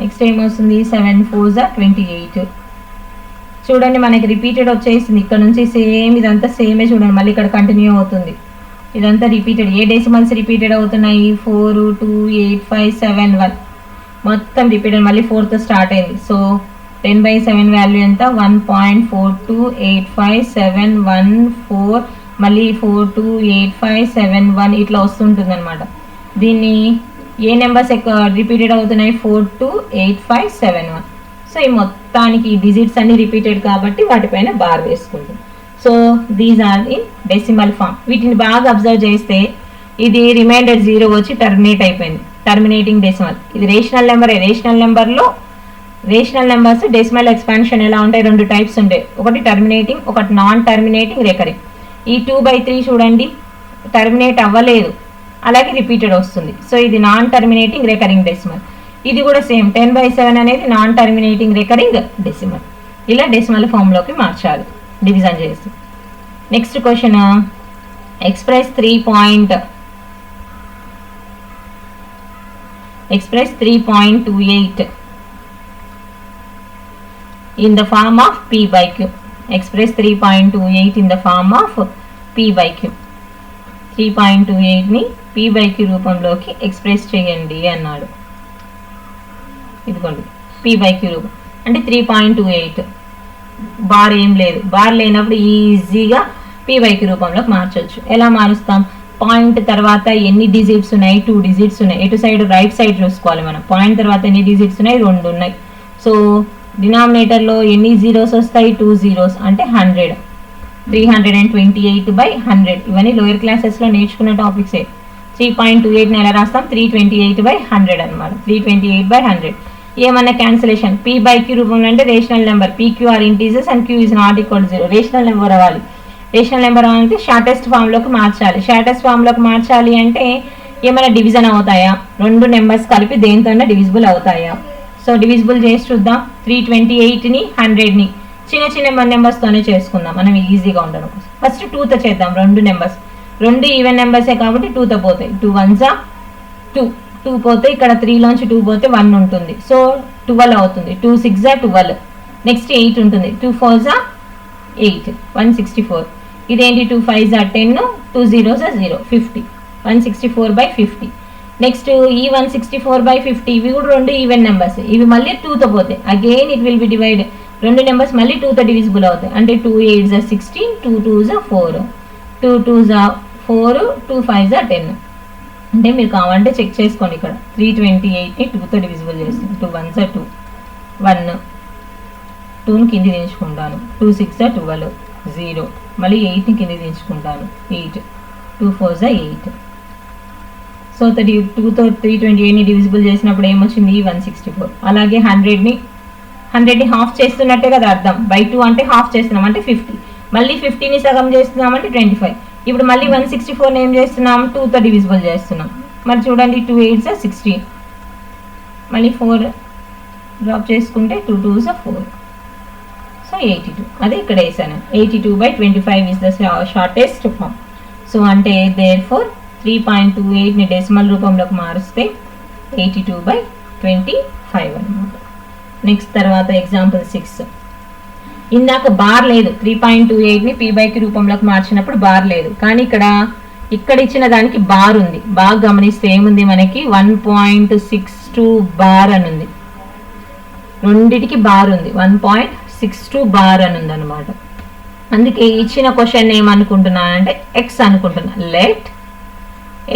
next ఏమొస్తుంది? 7 4s 28. చూడండి మనకి రిపీటెడ్ వచ్చేసింది. ఇక్కడ నుంచి సేమ్ ఇదంతా సేమే చూడండి. మళ్ళీ ఇక్కడ కంటిన్యూ అవుతుంది. ఇదంతా రిపీటెడ్. ఏ డెసిమల్స్ రిపీటెడ్ అవుతున్నాయి? 4 2 8 5 7 1 మొత్తం రిపీటెడ్. మళ్ళీ 4తో స్టార్ట్ అయింది. సో 10/7 వాల్యూ ఎంత? 1.42857114. మళ్ళీ 428571 ఇట్లా వస్తుంటుంది అనమాట. దీన్ని ఏ నెంబర్స్ ఎక్కువ రిపీటెడ్ అవుతున్నాయి? 428571. సో ఈ మొత్తానికి డిజిట్స్ అన్ని రిపీటెడ్ కాబట్టి వాటిపైన బార్ వేసుకుంటుంది. So these are in decimal form. వీటిని బాగా అబ్జర్వ్ చేస్తే ఇది రిమైండర్ 0 వచ్చి టర్మినేట్ అయిపోయింది. Terminating decimal. ఇది రేషనల్ నెంబర్. రేషనల్ నెంబర్లో రేషనల్ నెంబర్స్ డెసిమల్ ఎక్స్పాన్షన్ ఎలా ఉంటాయి? 2 టైప్స్ ఉంటాయి. ఒకటి టర్మినేటింగ్, ఒకటి నాన్ టర్మినేటింగ్, రికరింగ్. ఈ 2/3 చూడండి టర్మినేట్ అవ్వలేదు, అలాగే రిపీటెడ్ వస్తుంది. సో ఇది నాన్ టర్మినేటింగ్ రికరింగ్ డెసిమల్. ఇది కూడా సేమ్ 10/7 అనేది నాన్ టర్మినేటింగ్ రికరింగ్ డెసిమల్. ఇలా డెసిమల్ ఫామ్లోకి మార్చాలి డివిజన్ చేసి. Next question express 3.28 in the form of p/q. Express 3.28 in the form of p/q. 3.28 ని p/q రూపంలోకి ఎక్స్ప్రెస్ చేయండి అన్నాడు. ఇదిగోండి p/q రూపం అంటే 3.28. బార్ ఏం లేదు. బార్ లేనప్పుడు ఈజీగా p/q రూపంలోకి మార్చవచ్చు. ఎలా మారుస్తాం? పాయింట్ తర్వాత ఎన్ని డిజిట్స్ ఉన్నాయి? 2 డిజిట్స్ ఉన్నాయి. ఎటు సైడ్? రైట్ సైడ్ చూసుకోవాలి మనం. పాయింట్ తర్వాత ఎన్ని డిజిట్స్ ఉన్నాయి? 2 ఉన్నాయి. సో డినామినేటర్లో ఎన్ని జీరోస్ వస్తాయి? 2 zeros అంటే 100. 328/100. ఇవన్నీ లోయర్ క్లాసెస్లో నేర్చుకున్న టాపిక్సే. 3.28 ఎలా రాస్తాం? 328/100 అనమాట. 328/100. ఏమన్నా క్యాన్సిలేషన్? p/q రూపంలో అంటే rational number. pq are integers and q is not equal to 0. Rational number అవ్వాలి. రేషనల్ నెంబర్ అంటే షార్టెస్ట్ ఫామ్లోకి మార్చాలి. షార్టెస్ట్ ఫామ్లోకి మార్చాలి అంటే ఏమైనా డివిజన్ అవుతాయా, రెండు నెంబర్స్ కలిపి దేనితోనే డివిజిబుల్ అవుతాయా. సో డివిజిబుల్ చేసి చూద్దాం. 328ని 100ని చిన్న చిన్న నెంబర్స్తోనే చేసుకుందాం మనం ఈజీగా ఉండడం కోసం. ఫస్ట్ 2తో చేద్దాం. రెండు నెంబర్స్, రెండు ఈవెన్ నెంబర్సే కాబట్టి 2తో పోతాయి. 2 1s 2, 2 పోతే ఇక్కడ 3లోంచి 2 పోతే 1 ఉంటుంది. సో 12 అవుతుంది. 2 6 12. నెక్స్ట్ 8 ఉంటుంది. 2 4s 8, 164. ఇదేంటి 2 5s 10, 2 0s 0, 50. 164/50. నెక్స్ట్ ఈ 164/50 ఇవి కూడా రెండు ఈవెన్ నెంబర్స్. ఇవి మళ్ళీ 2తో పోతాయి. Again it will be divide. రెండు నెంబర్స్ మళ్ళీ 2తో డివిజిబుల్ అవుతాయి. అంటే 2 8s 16, 2 2s 4, 2 2s 4, 2 5s 10. అంటే మీరు కావాలంటే చెక్ చేసుకోండి. ఇక్కడ 328ని 2తో డివిజిబుల్ చేస్తాను. 2 1s 2, 1, 2ని కింది దించుకుంటాను. 2 6 12, 0. మళ్ళీ 8ని కింది దించుకుంటాను. 8, 2 4s 8. సో 2తో 328ని డివిజిబుల్ చేసినప్పుడు ఏమొచ్చింది 164. అలాగే 100ని హాఫ్ చేస్తున్నట్టే కదా అర్థం. బై 2 అంటే హాఫ్ చేస్తున్నాం అంటే 50. మళ్ళీ 50ని సగం చేస్తున్నాం అంటే 25. ఇప్పుడు మళ్ళీ 164ని ఏం చేస్తున్నాం 2తో డివిజిబుల్ చేస్తున్నాం. మరి చూడండి 2 8s 16. మళ్ళీ 4 డ్రాప్ చేసుకుంటే 2 2s 4. సో 82. అదే ఇక్కడ వేసాను. 82/25 is the shortest form. So అంటే దేర్ ఫోర్ 3.28ని డెసిమల్ రూపంలోకి మారుస్తే 82/25 అనమాట. నెక్స్ట్ తర్వాత ఎగ్జాంపుల్ 6. ఇందాక బార్ లేదు. 3.28ని p/q రూపంలోకి మార్చినప్పుడు బార్ లేదు. కానీ ఇక్కడ ఇచ్చిన దానికి బార్ ఉంది. బాగా గమనిస్తే ఏముంది మనకి 1.62 బార్ అని ఉంది. రెండిటికి బార్ ఉంది. 1.62 బార్ అని ఉంది అనమాట. అందుకే ఇచ్చిన క్వశ్చన్ ఏమనుకుంటున్నానంటే ఎక్స్ అనుకుంటున్నా. Let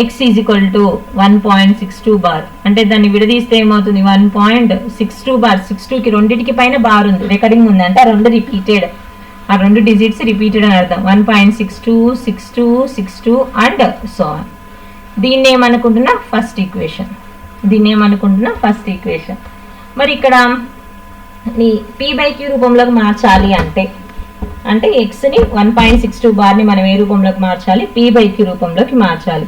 X is equal to 1.62 bar. అంటే దాన్ని విడదీస్తే ఏమవుతుంది 1.62 బార్. 62కి రెండింటికి పైన బార్ ఉంది, రికరింగ్ ఉంది. అంటే ఆ రెండు రిపీటెడ్, ఆ రెండు డిజిట్స్ రిపీటెడ్ అని అర్థం. 1.62 62 62 అండ్ సో ఆన్. దీన్ని ఏమనుకుంటున్నా ఫస్ట్ ఈక్వేషన్. మరి ఇక్కడ నీ p/q రూపంలోకి మార్చాలి అంటే ఎక్స్ని 1.62 బార్ని మనం ఏ రూపంలోకి మార్చాలి p/q రూపంలోకి మార్చాలి.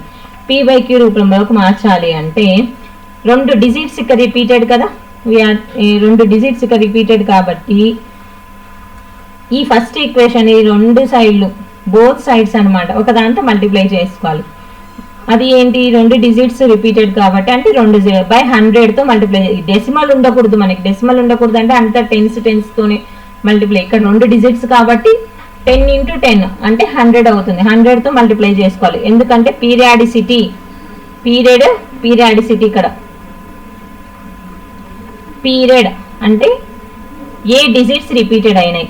p/q రూపంలోకి మార్చాలి అంటే రెండు డిజిట్స్ ఇక్కడ రిపీటెడ్ కదా. రెండు డిజిట్స్ ఇక్కడ రిపీటెడ్ కాబట్టి ఈ ఫస్ట్ ఈక్వేషన్ ఈ రెండు సైడ్లు బోత్ సైడ్స్ అనమాట ఒక దాంతో మల్టిప్లై చేసుకోవాలి. అది ఏంటి రెండు డిజిట్స్ రిపీటెడ్ కాబట్టి అంటే 2/100తో మల్టిప్లై. డెసిమల్ ఉండకూడదు మనకి. డెసిమల్ ఉండకూడదు అంటే అంతా టెన్స్తోనే మల్టిప్లై. ఇక్కడ రెండు డిజిట్స్ కాబట్టి 10 × 10 అంటే 100 అవుతుంది. 100తో మల్టిప్లై చేసుకోవాలి. ఎందుకంటే పీరియాడిసిటీ ఇక్కడ పీరియడ్ అంటే ఏ డిజిట్స్ రిపీటెడ్ అయినాయి.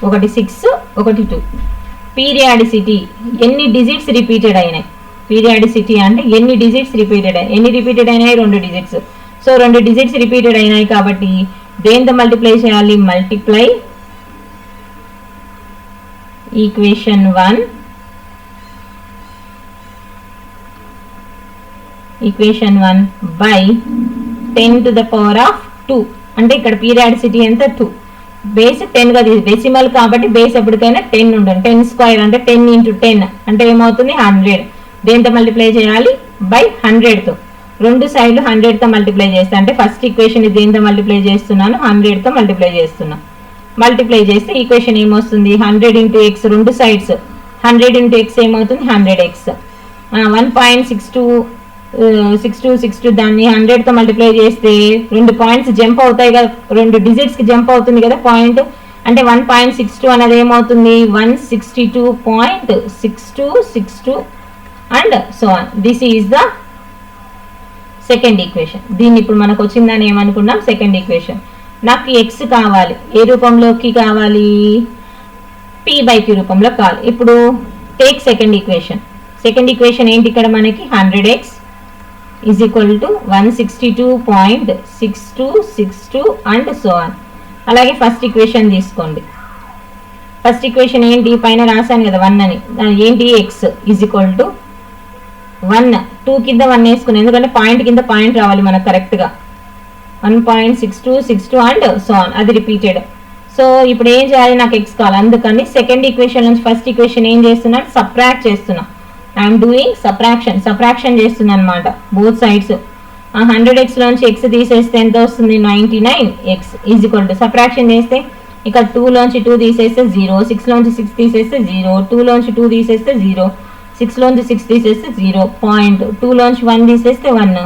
ఒకటి 6 ఒకటి 2. పీరియాడిసిటీ ఎన్ని డిజిట్స్ రిపీటెడ్ అయినాయి. పీరియాడిసిటీ అంటే ఎన్ని డిజిట్స్ రిపీటెడ్ అయినాయి. ఎన్ని రిపీటెడ్ అయినాయి 2 డిజిట్స్. సో 2 డిజిట్స్ రిపీటెడ్ అయినాయి కాబట్టి దేంతో మల్టిప్లై చేయాలి మల్టిప్లై ఈక్వేషన్ 1 బై 10⁻². అంటే ఇక్కడ పీరియాడిసిటీ ఎంత 2. బేస్ 10 గా డెసిమల్ కాబట్టి బేస్ ఎప్పటికైనా 10 ఉంటుంది. 10² అంటే 10 × 10 అంటే ఏమవుతుంది 100. దేంతో మల్టిప్లై చేయాలి బై 100తో. రెండు సైడ్లు 100తో మల్టిప్లై చేస్తా. అంటే ఫస్ట్ ఈక్వేషన్ దేంతో మల్టిప్లై చేస్తున్నాను 100తో మల్టిప్లై చేస్తున్నా. మల్టిప్లై చేస్తే ఈక్వేషన్ ఏమొస్తుంది 100 × x. రెండు సైడ్స్ 100 × x ఏమవుతుంది 100x. 1.62 దాన్ని 100తో మల్టిప్లై చేస్తే రెండు పాయింట్స్ జంప్ అవుతాయి కదా, రెండు డిజిట్స్కి జంప్ అవుతుంది కదా పాయింట్. అంటే 1.62 అనేది ఏమవుతుంది 162.6262 and so on. This is the second equation. దీన్ని ఇప్పుడు మనకు వచ్చిందని ఏమనుకున్నాం సెకండ్ ఈక్వేషన్. నాకు ఎక్స్ కావాలి. ఏ రూపంలోకి కావాలి p/q రూపంలో కావాలి. ఇప్పుడు టేక్ సెకండ్ ఈక్వేషన్. ఏంటి ఇక్కడ మనకి 100x is equal to 162.6262 and so on. అలాగే ఫస్ట్ ఈక్వేషన్ తీసుకోండి. ఫస్ట్ ఈక్వేషన్ ఏంటి పైన రాశాను కదా 1 అని. ఏంటి ఎక్స్ ఈజ్ ఈక్వల్ టు 1 2 కింద 1 వేసుకున్నాను. ఎందుకంటే పాయింట్ కింద పాయింట్ రావాలి మనకు కరెక్ట్గా. 1.6262 అండ్ సో ఆన్. అది రిపీటెడ్. సో ఇప్పుడు ఏం చేయాలి నాకు ఎక్స్ కావాలి. అందుకని సెకండ్ ఈక్వేషన్ నుంచి ఫస్ట్ ఈక్వేషన్ ఏం చేస్తున్నా సబ్ట్రాక్ట్ చేస్తున్నా. ఐఎమ్ డూయింగ్ సబ్ట్రాక్షన్ చేస్తుంది అనమాట బోత్ సైడ్స్. 100x లోంచి x తీసేస్తే ఎంత వస్తుంది 99x is equal to subtraction చేస్తే ఇక్కడ 2 లోంచి 2 తీసేస్తే 0, 6 లోంచి 6 తీసేస్తే 0, 2 లోంచి 2 తీసేస్తే 0, 6 లోంచి 6 తీసేస్తే 0, పాయింట్ 2 లోంచి 1 తీసేస్తే 1,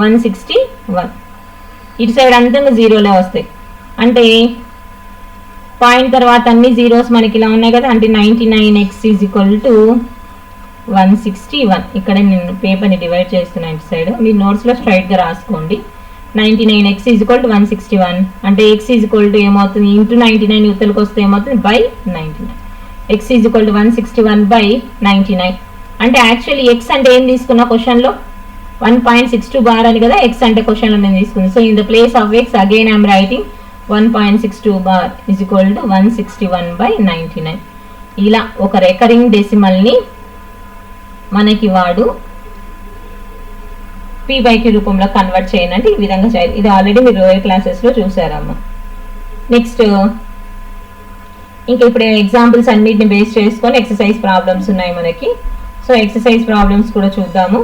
161. ఇటు సైడ్ అంతా జీరోలే వస్తాయి. అంటే పాయింట్ తర్వాత అన్ని జీరోస్ మనకి ఇలా ఉన్నాయి కదా, అంటే 99x ఈజ్ ఈక్వల్ టు 161. ఇక్కడ నేను పేపర్ని డివైడ్ చేస్తున్నాను ఇటు సైడ్, మీరు నోట్స్లో స్ట్రైట్గా రాసుకోండి. 99x ఈజ్ ఈక్వల్ టు 161 అంటే x ఈజ్ ఈక్వల్ టు ఏమవుతుంది ఇంటూ 99 యువతలకు వస్తే ఏమవుతుంది by 99. x is equal to 161 by 99. అంటే యాక్చువల్లీ x అంటే ఏం తీసుకున్నా క్వశ్చన్లో 1.62 బార్ అని కదా x అంటే క్వశ్చన్లో నేను తీసుకున్నాను. So in the place of x again I'm writing 1.62 bar is equal to 161 by 99. ఇలా ఒక రికరింగ్ డెసిమల్ని మనకి వాడు p/q రూపంలో కన్వర్ట్ చేయాలంటే ఈ విధంగా చేయాలి. ఇది ఆల్రెడీ మీరు లోయర్ క్లాసెస్లో చూసారమ్మా. నెక్స్ట్ ఇంకా ఇప్పుడు ఎగ్జాంపుల్స్ అన్నిటిని బేస్ చేసుకొని ఎక్సర్సైజ్ ప్రాబ్లమ్స్ ఉన్నాయి మనకి. సో ఎక్సర్సైజ్ ప్రాబ్లమ్స్ కూడా చూద్దాము.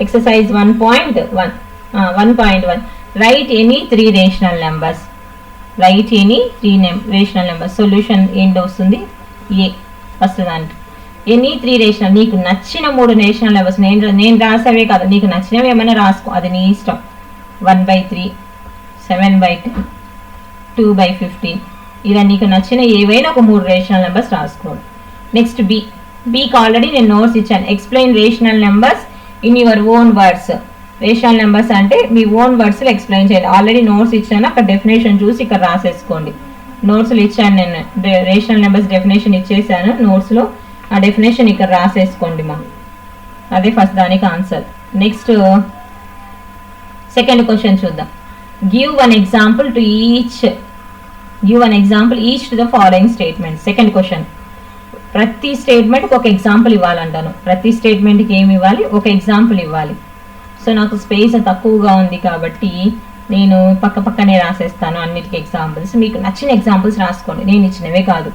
Exercise 1.1 right any 3 rational numbers. Right any 3 rational numbers. Solution ఏంటి వస్తుంది ఏ ఫస్ట్ దానికి. ఎనీ 3 రేషనల్, నీకు నచ్చిన 3 రేషనల్ నెంబర్స్, నేను రాసేవే కాదు, నీకు నచ్చినవి ఏమైనా రాసుకో, అది నీ ఇష్టం. 1/3, 7/10, 2/15 ఇలా నీకు నచ్చిన ఏవైనా ఒక 3 రేషనల్ నెంబర్స్ రాసుకోండి. నెక్స్ట్ బీకి ఆల్రెడీ నేను నోట్స్ ఇచ్చాను. Explain rational numbers in your own words. Rational numbers అంటే మీ ఓన్ వర్డ్స్లో ఎక్స్ప్లెయిన్ చేయాలి. ఆల్రెడీ నోట్స్ ఇచ్చాను, అక్కడ డెఫినేషన్ చూసి ఇక్కడ రాసేసుకోండి. నోట్స్లో ఇచ్చాను నేను, రేషనల్ నెంబర్స్ డెఫినేషన్ ఇచ్చేసాను నోట్స్లో, ఆ డెఫినేషన్ ఇక్కడ రాసేసుకోండి మా. అదే ఫస్ట్ దానికి ఆన్సర్. నెక్స్ట్ సెకండ్ క్వశ్చన్ చూద్దాం. Give one example each to the following statement. Second question, ప్రతి స్టేట్మెంట్కి ఒక ఎగ్జాంపుల్ ఇవ్వాలంటాను. ప్రతి స్టేట్మెంట్కి ఏమి ఇవ్వాలి, ఒక ఎగ్జాంపుల్ ఇవ్వాలి. సో నాకు స్పేస్ తక్కువగా ఉంది కాబట్టి నేను పక్కనే రాసేస్తాను అన్నిటికీ ఎగ్జాంపుల్స్. మీకు నచ్చిన ఎగ్జాంపుల్స్ రాసుకోండి, నేను ఇచ్చినవే కాదు.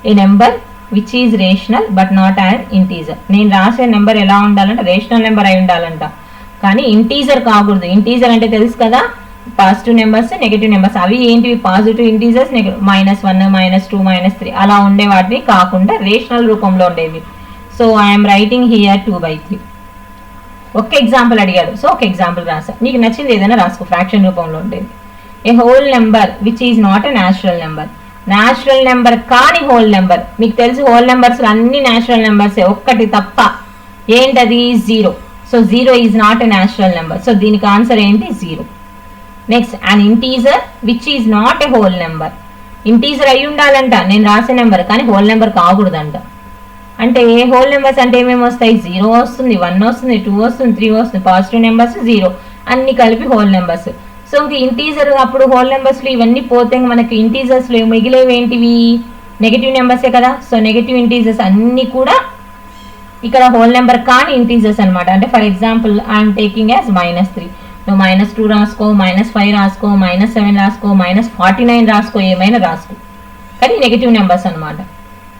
A number which is rational but not an integer. నేను రాసే నెంబర్ ఎలా ఉండాలంటే రేషనల్ నెంబర్ అయి ఉండాలంట, కానీ ఇంటీజర్ కాకూడదు. ఇంటీజర్ అంటే తెలుసు కదా, పాజిటివ్ నెంబర్స్ నెగటివ్ నెంబర్స్. అవి ఏంటివి పాజిటివ్ ఇంటీజర్స్, -1 -2 -3 అలా ఉండే వాటిని కాకుండా రేషనల్ రూపంలో ఉండేవి. So I'm writing here 2/3. ఒక్క ఎగ్జాంపుల్ అడిగాడు, సో ఒక ఎగ్జాంపుల్ రాసా. నీకు నచ్చింది ఏదైనా రాసుకో, ఫ్రాక్షన్ రూపంలో ఉండేది. A whole number which is not a natural number. Natural number కాని హోల్ నెంబర్. మీకు తెలుసు హోల్ నెంబర్స్ అన్ని న్యాచురల్ నెంబర్సే, ఒక్కటి తప్ప. ఏంటది 0. So 0 is not a natural number. So దీనికి ఆన్సర్ ఏంటి 0. Next an integer which is not a whole number. Integer అయి ఉండాలంట నేను రాసే నెంబర్, కానీ హోల్ నెంబర్ కాకూడదంట. అంటే హోల్ నెంబర్స్ అంటే ఏమేమి వస్తాయి, 0 వస్తుంది, 1 వస్తుంది, 2 వస్తుంది, 3 వస్తుంది, పాజిటివ్ నెంబర్స్ 0 అన్ని కలిపి హోల్ నెంబర్స్. సో ఇంక ఇంటీజర్ అప్పుడు హోల్ నెంబర్స్లో ఇవన్నీ పోతే మనకి ఇంటీజర్స్లో మిగిలేవి ఏంటివి, నెగటివ్ నెంబర్సే కదా. సో నెగటివ్ ఇంటీజర్స్ అన్నీ కూడా ఇక్కడ హోల్ నెంబర్ కాని ఇంటీజర్స్ అనమాట. అంటే for example I'm taking as -3. నువ్వు -2 రాసుకో, -5 రాసుకో, -7 రాసుకో, -49 రాసుకో, ఏమైనా రాసుకో, కానీ నెగటివ్ నెంబర్స్ అనమాట.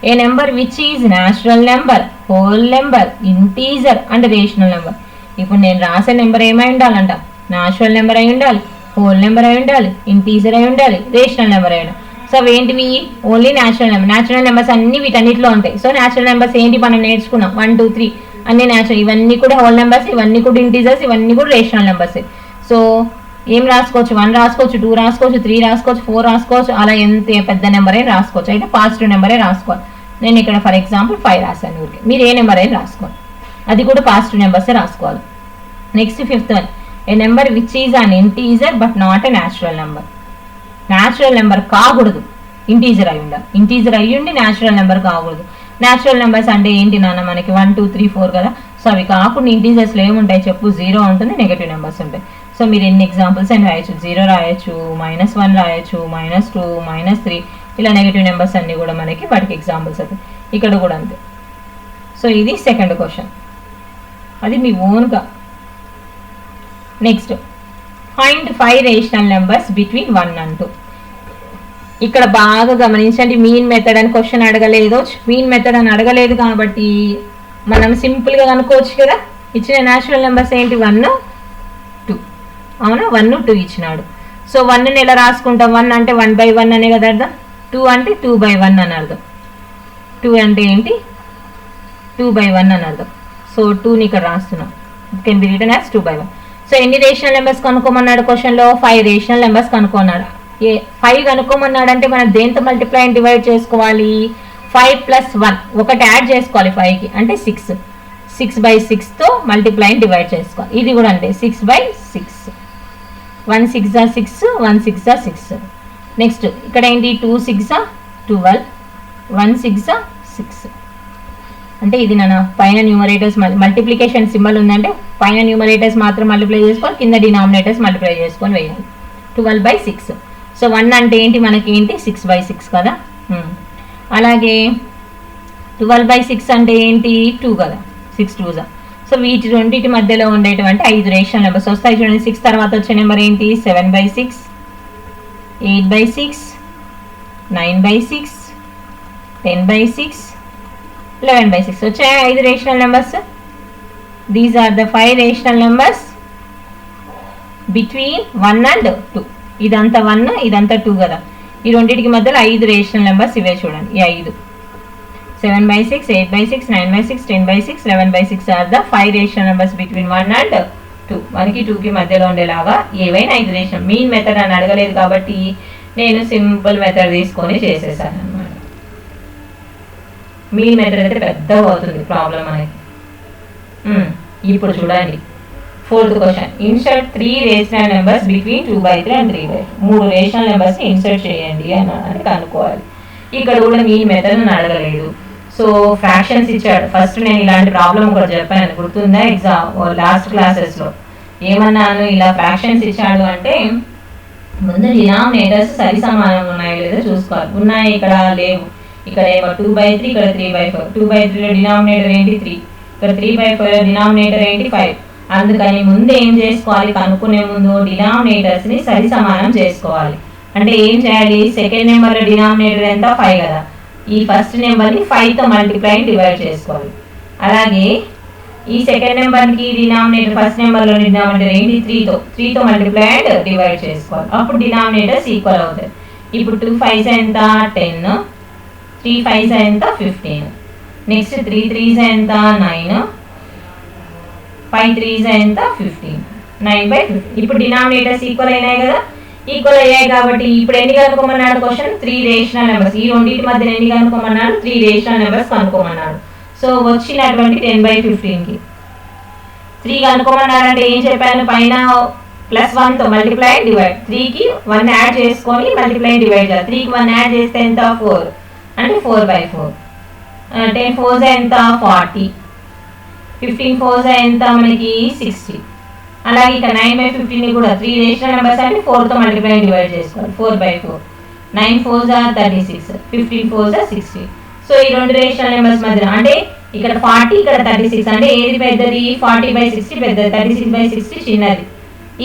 A number which is natural number, whole number, integer and rational number. ఇప్పుడు నేను రాసే నెంబర్ ఏమై ఉండాలంట, న్యాచురల్ నెంబర్ అయి ఉండాలి, హోల్ నెంబర్ అయి ఉండాలి, ఇంటీజర్ అయి ఉండాలి, రేషనల్ నెంబర్ అయి ఉండాలి. సో అవేంటివి only natural number. Natural numbers అన్ని వీటన్నిటిలో ఉంటాయి. సో న్యాచురల్ నెంబర్స్ ఏంటి మనం నేర్చుకున్నాం, 1 2 3 అన్ని న్యాచురల్. ఇవన్నీ కూడా హోల్ నెంబర్స్, ఇవన్నీ కూడా ఇంటీజర్స్, ఇవన్నీ కూడా రేషనల్ నెంబర్స్. సో ఏం రాసుకోవచ్చు, 1 రాసుకోవచ్చు, 2 రాసుకోవచ్చు, 3 రాసుకోవచ్చు, 4 రాసుకోవచ్చు, అలా ఎంత పెద్ద నెంబర్ అయినా రాసుకోవచ్చు. అయితే పాజిటివ్ నెంబరే రాసుకోవాలి. నేను ఇక్కడ ఫర్ ఎగ్జాంపుల్ 5 రాశాను. ఊరికి మీరు ఏ నెంబర్ అయినా రాసుకోవాలి, అది కూడా పాజిటివ్ నెంబర్సే రాసుకోవాలి. Next fifth one, A number which is an integer but not a natural number. Natural number కాకూడదు, ఇంటీజర్ అయి ఉండాలి. ఇంటీజర్ అయ్యి ఉండి న్యాచురల్ నెంబర్ కాకూడదు. న్యాచురల్ నెంబర్స్ అంటే ఏంటి నాన్న, మనకి 1 2 3 4 కదా. సో అవి కాకుండా ఇంటీజర్స్లో ఏముంటాయి చెప్పు, 0 ఉంటుంది, నెగటివ్ నెంబర్స్ ఉంటాయి. సో మీరు ఎన్ని ఎగ్జాంపుల్స్ అని రాయొచ్చు, 0 రాయొచ్చు, -1 రాయొచ్చు, -2 -3 ఇలా నెగటివ్ నెంబర్స్ అన్ని కూడా మనకి వాటికి ఎగ్జాంపుల్స్ అవుతాయి. ఇక్కడ కూడా అంతే. సో ఇది సెకండ్ క్వశ్చన్, అది మీ ఓన్గా. Next find 5 rational numbers between 1 and 2. ఇక్కడ బాగా గమనించండి, మీన్ మెథడ్ అని క్వశ్చన్ అడగలేదు, మీన్ మెథడ్ అని అడగలేదు కాబట్టి మనం సింపుల్గా కనుక్కోవచ్చు కదా. ఇచ్చిన న్యాచురల్ నెంబర్స్ ఏంటి 1 2, అవునా 1 2 ఇచ్చినాడు. సో 1ని ఎలా రాసుకుంటాం, 1 అంటే 1/1 అనే కదా అర్థం, 2 అంటే 2/1 అని అర్థం, 2 అంటే ఏంటి 2/1 అని అర్థం. సో 2ని ఇక్కడ రాస్తున్నాం, it can be written as 2/1. So ఎన్ని రేషనల్ నెంబర్స్ కనుక్కోమన్నాడు క్వశ్చన్లో, 5 రేషనల్ నెంబర్స్ కనుక్కున్నాడు. 5 కనుక్కోమన్నాడు అంటే మనం దేంతో మల్టిప్లై అండ్ డివైడ్ చేసుకోవాలి, 5 + 1 ఒకటి యాడ్ చేసుకోవాలి 5కి, అంటే 6, 6/6తో మల్టిప్లై అండ్ డివైడ్ చేసుకోవాలి. ఇది కూడా అంటే 6/6, 1 6 6, 1 6 6. నెక్స్ట్ ఇక్కడ ఏంటి 2 6 12, 1 6 6. అంటే ఇది నా పైన న్యూమరేటర్స్ మల్టిప్లికేషన్ సింబల్ ఉందంటే పైన న్యూమరేటర్స్ మాత్రం మల్టిప్లై చేసుకొని కింద డినామినేటర్స్ మల్టిప్లై చేసుకొని వేయాలి. 12/6. సో 1 అంటే ఏంటి మనకి ఏంటి 6/6 కదా. అలాగే 12/6 అంటే ఏంటి 2 కదా, 6 2s. సో వీటి రెండింటి మధ్యలో ఉండేటువంటి 5 రేషనల్ నెంబర్స్ వస్తాయి చూడండి. 6 తర్వాత వచ్చే నెంబర్ ఏంటి 7/6, 8/6, 9/6, 10/6, 11/6 వచ్చాయి 5 rational numbers. These are the 5 rational numbers between 1 and 2. ఇదంతా 1, ఇదంతా 2 కదా. ఈ రెండింటికి మధ్యలో 5 రేషనల్ నెంబర్స్ ఇవే చూడండి, ఈ 5 7/6, 8/6, 9/6, 10/6, 11/6 are the 5 rational numbers between 1 and 2. 1కి 2కి మధ్యలో ఉండేలాగా ఏవైనా 5 రేషనల్. మీన్ మెథడ్ అని అడగలేదు కాబట్టి నేను సింపుల్ మెథడ్ తీసుకొని చేసేసాను అనమాట. మీన్ మెథడ్ అయితే పెద్దగా అవుతుంది ప్రాబ్లం అనేది. ఇప్పుడు చూడండి 4th question, insert 3 rational numbers between 2/3 and 3/4. 3 rational numbers insert చేయండి అని కనుక్కోవాలి. ఇక్కడ కూడా మీన్ మెథడ్ అని అడగలేదు. సో ఫ్రాక్షన్స్ ఇచ్చాడు. ఫస్ట్ నేను ఇలాంటి ప్రాబ్లం ఒకటి చెప్పాను, గుర్తుందా ఎగ్జామ్ లాస్ట్ క్లాసెస్లో ఏమన్నాను, ఇలా ఫ్రాక్షన్స్ ఇచ్చాడు అంటే ముందు డినామినేటర్స్ సరి సమానంగా ఉన్నాయో లేదో చూసుకోవాలి. ఉన్నాయి ఇక్కడ లేవు, ఇక్కడ ఏమో 2/3, ఇక్కడ 3/4. 2/3లో డినామినేటర్ ఏంటి 3, ఇక్కడ 3/4లో డినామినేటర్ ఏంటి 5. అందుకని ముందు ఏం చేసుకోవాలి, కనుక్కునే ముందు డినామినేటర్స్ని సరి సమానం చేసుకోవాలి. అంటే ఏం చేయాలి, సెకండ్ నెంబర్లో డినామినేటర్ ఎంత 5 కదా, ఈ ఫస్ట్ నెంబర్ని 5తో మల్టిప్లై డివైడ్ చేసుకోవాలి. అలాగే ఈ సెకండ్ నెంబర్కి డినామినేటర్ ఫస్ట్ నెంబర్లో డినామినేటర్ ఏంటి 3తో మల్టిప్లై అండ్ డివైడ్ చేసుకోవాలి. అప్పుడు డినామినేటర్స్ ఈక్వల్ అవుతాయి. ఇప్పుడు 2 5s ఎంత 10, 3 5s ఎంత 15, నెక్స్ట్ 3 3s ఎంత 9, 5 3s ఎంత 15, 9/15. ఇప్పుడు డినామినేటర్స్ ఈక్వల్ అయినాయి కదా. ఈక్వల్ అయ్యాయి కాబట్టి ఇప్పుడు ఎన్ని కనుక్కోమన్నాడు క్వశ్చన్, 3 రేషనల్ నెంబర్స్. ఈ రెండింటి మధ్య ఎన్ని కనుక్కోమన్నాడు, 3 రేషనల్ నెంబర్స్ కనుక్కోమన్నాడు. సో వచ్చినటువంటి 10/15కి 3 కనుక్కోమన్నాడంటే ఏం చెప్పాను, పైన +1తో మల్టిప్లై డివైడ్, 3కి 1 యాడ్ చేసుకొని మల్టిప్లై డివైడ్ చేయాలి. 3కి 1 యాడ్ చేస్తే ఎంత 4, అంటే 4/4. 10 4s ఎంత 40, 15 4s ఎంత మనకి 60. అలాగే ఇక 9/15 కూడా 3 రేషనల్ నెంబర్స్ అంటే 4తో మల్టిప్లై డివైడ్ చేసుకోవాలి, 4/4. 9 4s 36, 15 4s 60. సో ఈ రెండు రేషనల్ నెంబర్స్ మధ్య అంటే ఇక్కడ 40 ఇక్కడ 36, అంటే ఏది పెద్దది 40/60 పెద్దది, 36/60 చిన్నది.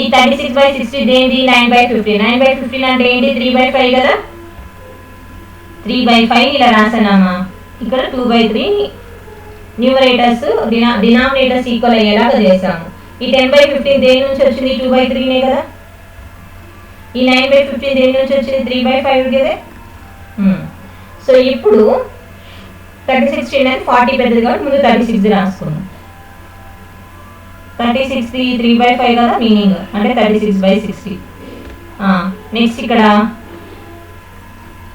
ఈ 36/60 దేంది 9/15. 9/15 అంటే ఏంటి 3/5 కదా. 3/5 ఇలా రాసానమ్మా. ఇక్కడ 2/3 న్యూమరేటర్స్ డినామినేటర్స్ ఈక్వల్ అయ్యేలాగా చేసాము. ఈ 10/15 దేని నుంచి వచ్చింది 2/3నే కదా. ఈ 9/15 దేని నుంచి వచ్చింది 3/5 కదా. సో ఇప్పుడు 36 చిన్నది, 40 పెద్దది కాబట్టి ముందు 36 రాసుకున్నాం. 36 3/5 కదా మీనింగ్, అంటే 36/60. నెక్స్ట్ ఇక్కడ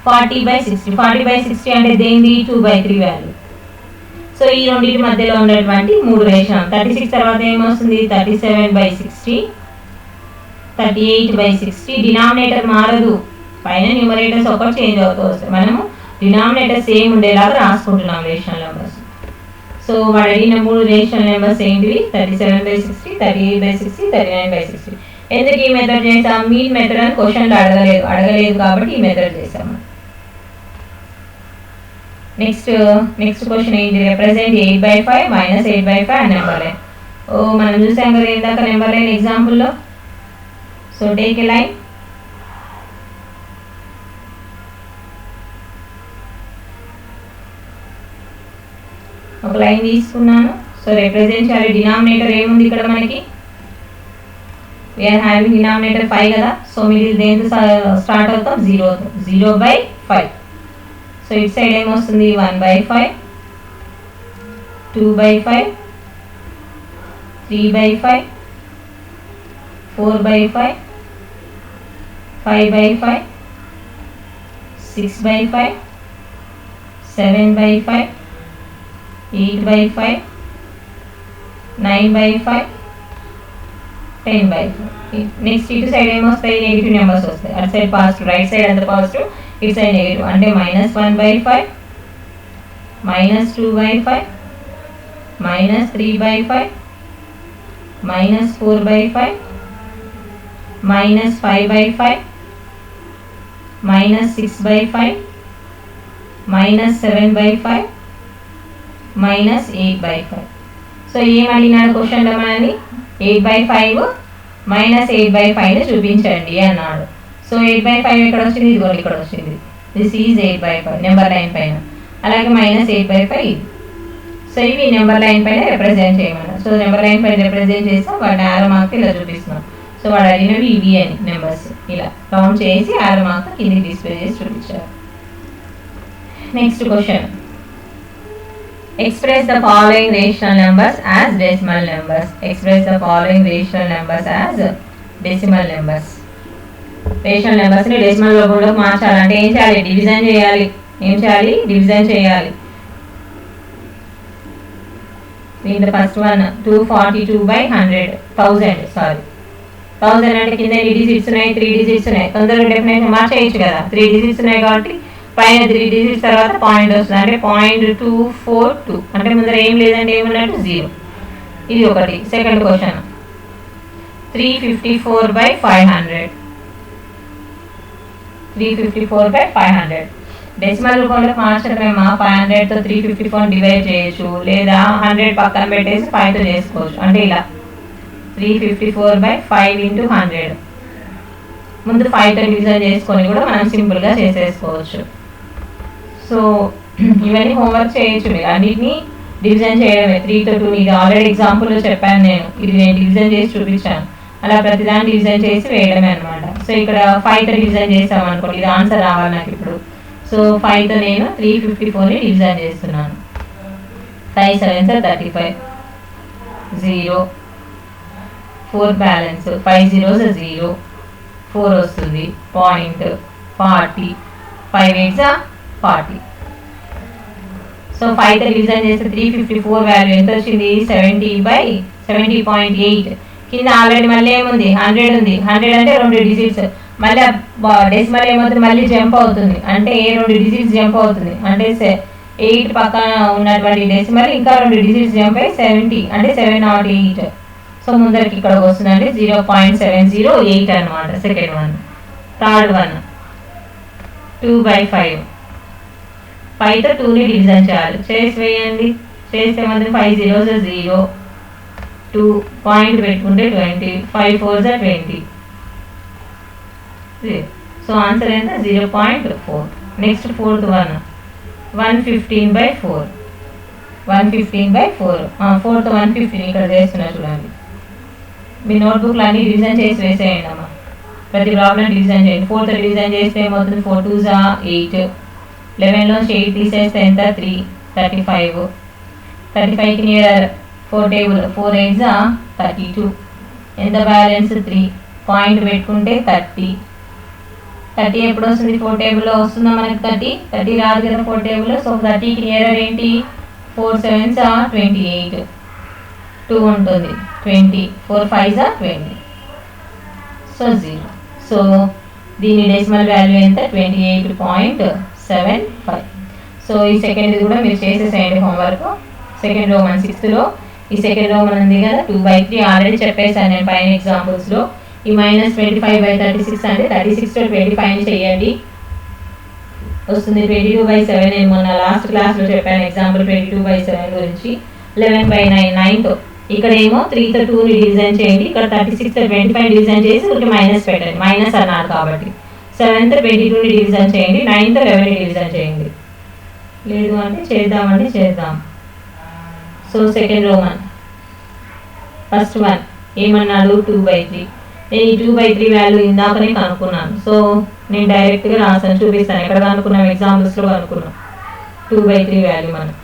40/60. 40/60 అంటే దేనిది 2/3 వాల్యూ. సో ఈ రెండింటి మధ్యలో ఉన్నటువంటి 3 రేషనల్. 36 తర్వాత ఏమొస్తుంది 37/60, 38/60. డినామినేటర్ మారదు, పైన న్యూమరేటర్స్ ఒకటి చేంజ్ అవుతూ వస్తాయి. మనము డినామినేటర్ సేమ్ ఉండేలాగా రాసుకుంటున్నాం రేషనల్ నెంబర్స్. సో వాడు అడిగిన 3 రేషనల్ నెంబర్స్ ఏంటివి 37/60, 38/60, 39/60. ఎందుకు ఈ మెథడ్ చేసాం, మీన్ మెథడ్ అని క్వశ్చన్లు అడగలేదు కాబట్టి ఈ మెథడ్ చేసాము. నెక్స్ట్ క్వశ్చన్ ఏంటి, రిప్రజెంట్ 8/5 - 8/5 అనే నెంబర్ లైన్. మనం చూసాం కదా ఇందాక నెంబర్ లైన్ ఎగ్జాంపుల్లో. సో టేక్ ఏ లైన్, ఒక లైన్ తీసుకున్నాను. సో రిప్రజెంట్ చేయాలి. డినామినేటర్ ఏముంది ఇక్కడ మనకి, వీఆర్ హ్యావింగ్ డినామినేటర్ 5 కదా. సో మీరు దేంతో స్టార్ట్ అవుతాం, 0/5. సో ఇటు సైడ్ ఏమొస్తుంది, 1/5, 2/5, 3/5, 4/5, 5/5, 6/5, 7/5, 8/5, 9/5, 10/5. నెక్స్ట్ ఇటు సైడ్ ఏమొస్తాయి, నెగిటివ్ నెంబర్స్ వస్తాయి. అటు సైడ్ పాజిటివ్, రైట్ సైడ్ అంత పాజిటివ్, ఇటు సైడ్ నెగిటివ్. అంటే -1/5, -2/5, -3/5, -4/5, -5/5, -6/5, -7/5, -8/5. సో ఏం అడిగినాడు క్వశ్చన్లో మనని, 8/5 -8/5 చూపించండి అన్నాడు. సో 8/5 ఎక్కడ వచ్చింది, ఇదిగోండి ఇక్కడ వచ్చింది. దిస్ ఈజ్ 8/5 నెంబర్ లైన్ పైన. అలాగే -8/5 ఇది. సో ఇవి నెంబర్ లైన్ పైన రిప్రజెంట్ చేయమన్నారు. సో నెంబర్ లైన్ పైన రిప్రజెంట్ చేస్తాం, వాటి ఆరో మార్క్ ఇలా చూపిస్తున్నాం. సో వాడు అడిగినవి ఇవి అని నెంబర్స్ ఇలా కౌంట్ చేసి ఆరో మార్క్ కిందికి డిస్ప్లే చేసి చూపించారు. Next question, express the following rational numbers as decimal numbers. Express the following rational numbers as decimal numbers. Rational numbers ని డెసిమల్ రూపంలో మార్చాలంటే ఏం చేయాలి, డివిజన్ చేయాలి. ఏం చేయాలి, డివిజన్ చేయాలి. దీంట్లో ఫస్ట్ వన్ 242/100, 1000 అంటే కింద ఎన్ని డిజిట్స్ ఉన్నాయి, 3 డిజిట్స్ ఉన్నాయి. తొందరగా డెఫినేషన్ మార్చేయచ్చు కదా, 3 డిజిట్స్ ఉన్నాయి కాబట్టి పైన 3 డిజిట్స్ తర్వాత పాయింట్ వస్తుంది, అంటే 0.242. అంటే ముందర ఏం లేదంటే ఏమన్నట్టు 0. ఇది ఒకటి. సెకండ్ క్వశ్చన్ 354/500, 354/500 డెసిమల్ రూపంలో మార్చడమేమా. 500తో 354 డివైడ్ చేయొచ్చు, లేదా 100 పక్కన పెట్టేసి 5తో చేసుకోవచ్చు. అంటే ఇలా 354/5 × 100. ముందు 5తో డివిజన్ చేసుకొని కూడా మనం సింపుల్గా చేసేసుకోవచ్చు. సో ఇవన్నీ హోంవర్క్ చేయొచ్చు మీరు. అన్నిటినీ డివిజన్ చేయడమే. 3తో 2 ఇది ఆల్రెడీ ఎగ్జాంపుల్లో చెప్పాను నేను, ఇది నేను డివిజన్ చేసి చూపించాను. అలా ప్రతిదాన్ని డివిజన్ చేసి వేయడమే అనమాట. సో ఇక్కడ 5తో డివిజన్ చేసాం అనుకోండి, ఇది ఆన్సర్ రావాలి నాకు ఇప్పుడు. సో 5తో నేను 354ని డివిజన్ చేస్తున్నాను. 5 7 35, 0, 4 బ్యాలెన్స్, 5 zeros 0, 4 వస్తుంది, పాయింట్ 40, 5 8s 40. సో 5తో డివిజన్ చేస్తే 354 వాల్యూ ఎంత వచ్చింది, 70/70.8. కింద ఆల్రెడీ మళ్ళీ ఏముంది, 100 ఉంది. 100 అంటే 2 డిజిట్స్. మళ్ళీ డెసిమల్ ఏమవుతుంది, మళ్ళీ జంప్ అవుతుంది. అంటే 2 డిజిట్స్ జంప్ అవుతుంది. అంటే 8 పక్కన ఉన్నటువంటి డెసిమల్ ఇంకా 2 డిజిట్స్ జంప్ అయ్యి 70, అంటే 708. సో ముందరికి ఇక్కడ వస్తుంది, అంటే 0.708 అనమాట. Second one. Third one 2/5. 5తో 2ని డివిజన్ చేయాలి. చేసి వేయండి. చేస్తే మాత్రం 5 zeros 0, 2 పాయింట్ పెట్టుకుంటే 20, 5 4s 20. సో ఆన్సర్ ఎంత, 0.4. Next fourth one 115/4, 115/4. 4తో 115 ఇక్కడ చేస్తున్నా చూడండి. మీ నోట్బుక్లో అన్ని డివిజన్ చేసి వేసేయండి అమ్మా. ప్రతి ప్రాబ్లం డివిజన్ చేయండి. 4తో డివిజన్ చేస్తే ఏమవుతుంది, 4 2s 8, 11లో 8 తీసేస్తే ఎంత, 3, 35. 35కి నియర్ 4 టేబుల్, 4 8s 32. ఎంత బ్యాలెన్స్ 3, పాయింట్ పెట్టుకుంటే 30. 30 ఎప్పుడు వస్తుంది, 4 టేబుల్లో వస్తుందా మనకి 30 రాదు కదా 4 టేబుల్లో. సో 30కి నియర్ ఏంటి, 4 7s 28, 2 ఉంటుంది, 20, 4 5s 20. సో 0. సో దీని డెసిమల్ వాల్యూ ఎంత, 28.75. సో ఈ సెకండ్ కూడా మీరు చేసేసేయండి హోంవర్క్. సెకండ్ రోమన్ 6లో ఈ సెకండ్ రోమన్ ఉంది కదా, 2/3 ఆల్రెడీ చెప్పేసాను నేను పైన ఎగ్జాంపుల్స్లో. ఈ -25/36 అంటే 36తో 25 చేయండి, వస్తుంది 22/7. నేను మొన్న లాస్ట్ క్లాస్లో చెప్పాను ఎగ్జాంపుల్ 22/7 గురించి. 11/9, 9తో ఇక్కడ ఏమో 3తో 2ని డివిజన్ చేయండి. ఇక్కడ 36తో 25 డివిజన్ చేసి ఒకటి మైనస్ పెట్టండి, మైనస్ అన్నారు కాబట్టి. 7తో 22ని డివిజన్ చేయండి, 9తో 11ని డివిజన్ చేయండి. లేదు అంటే చేద్దామంటే చేద్దాం. So second Roman first one ఏమన్నాడు 2/3. నేను ఈ 2/3 వాల్యూ ఇందాకనే కనుక్కున్నాను. సో నేను డైరెక్ట్గా రాసాను, చూపిస్తాను ఎక్కడ కనుక్కున్నాం, ఎగ్జాంపుల్స్లో కనుక్కున్నాం 2/3 వాల్యూ మనం.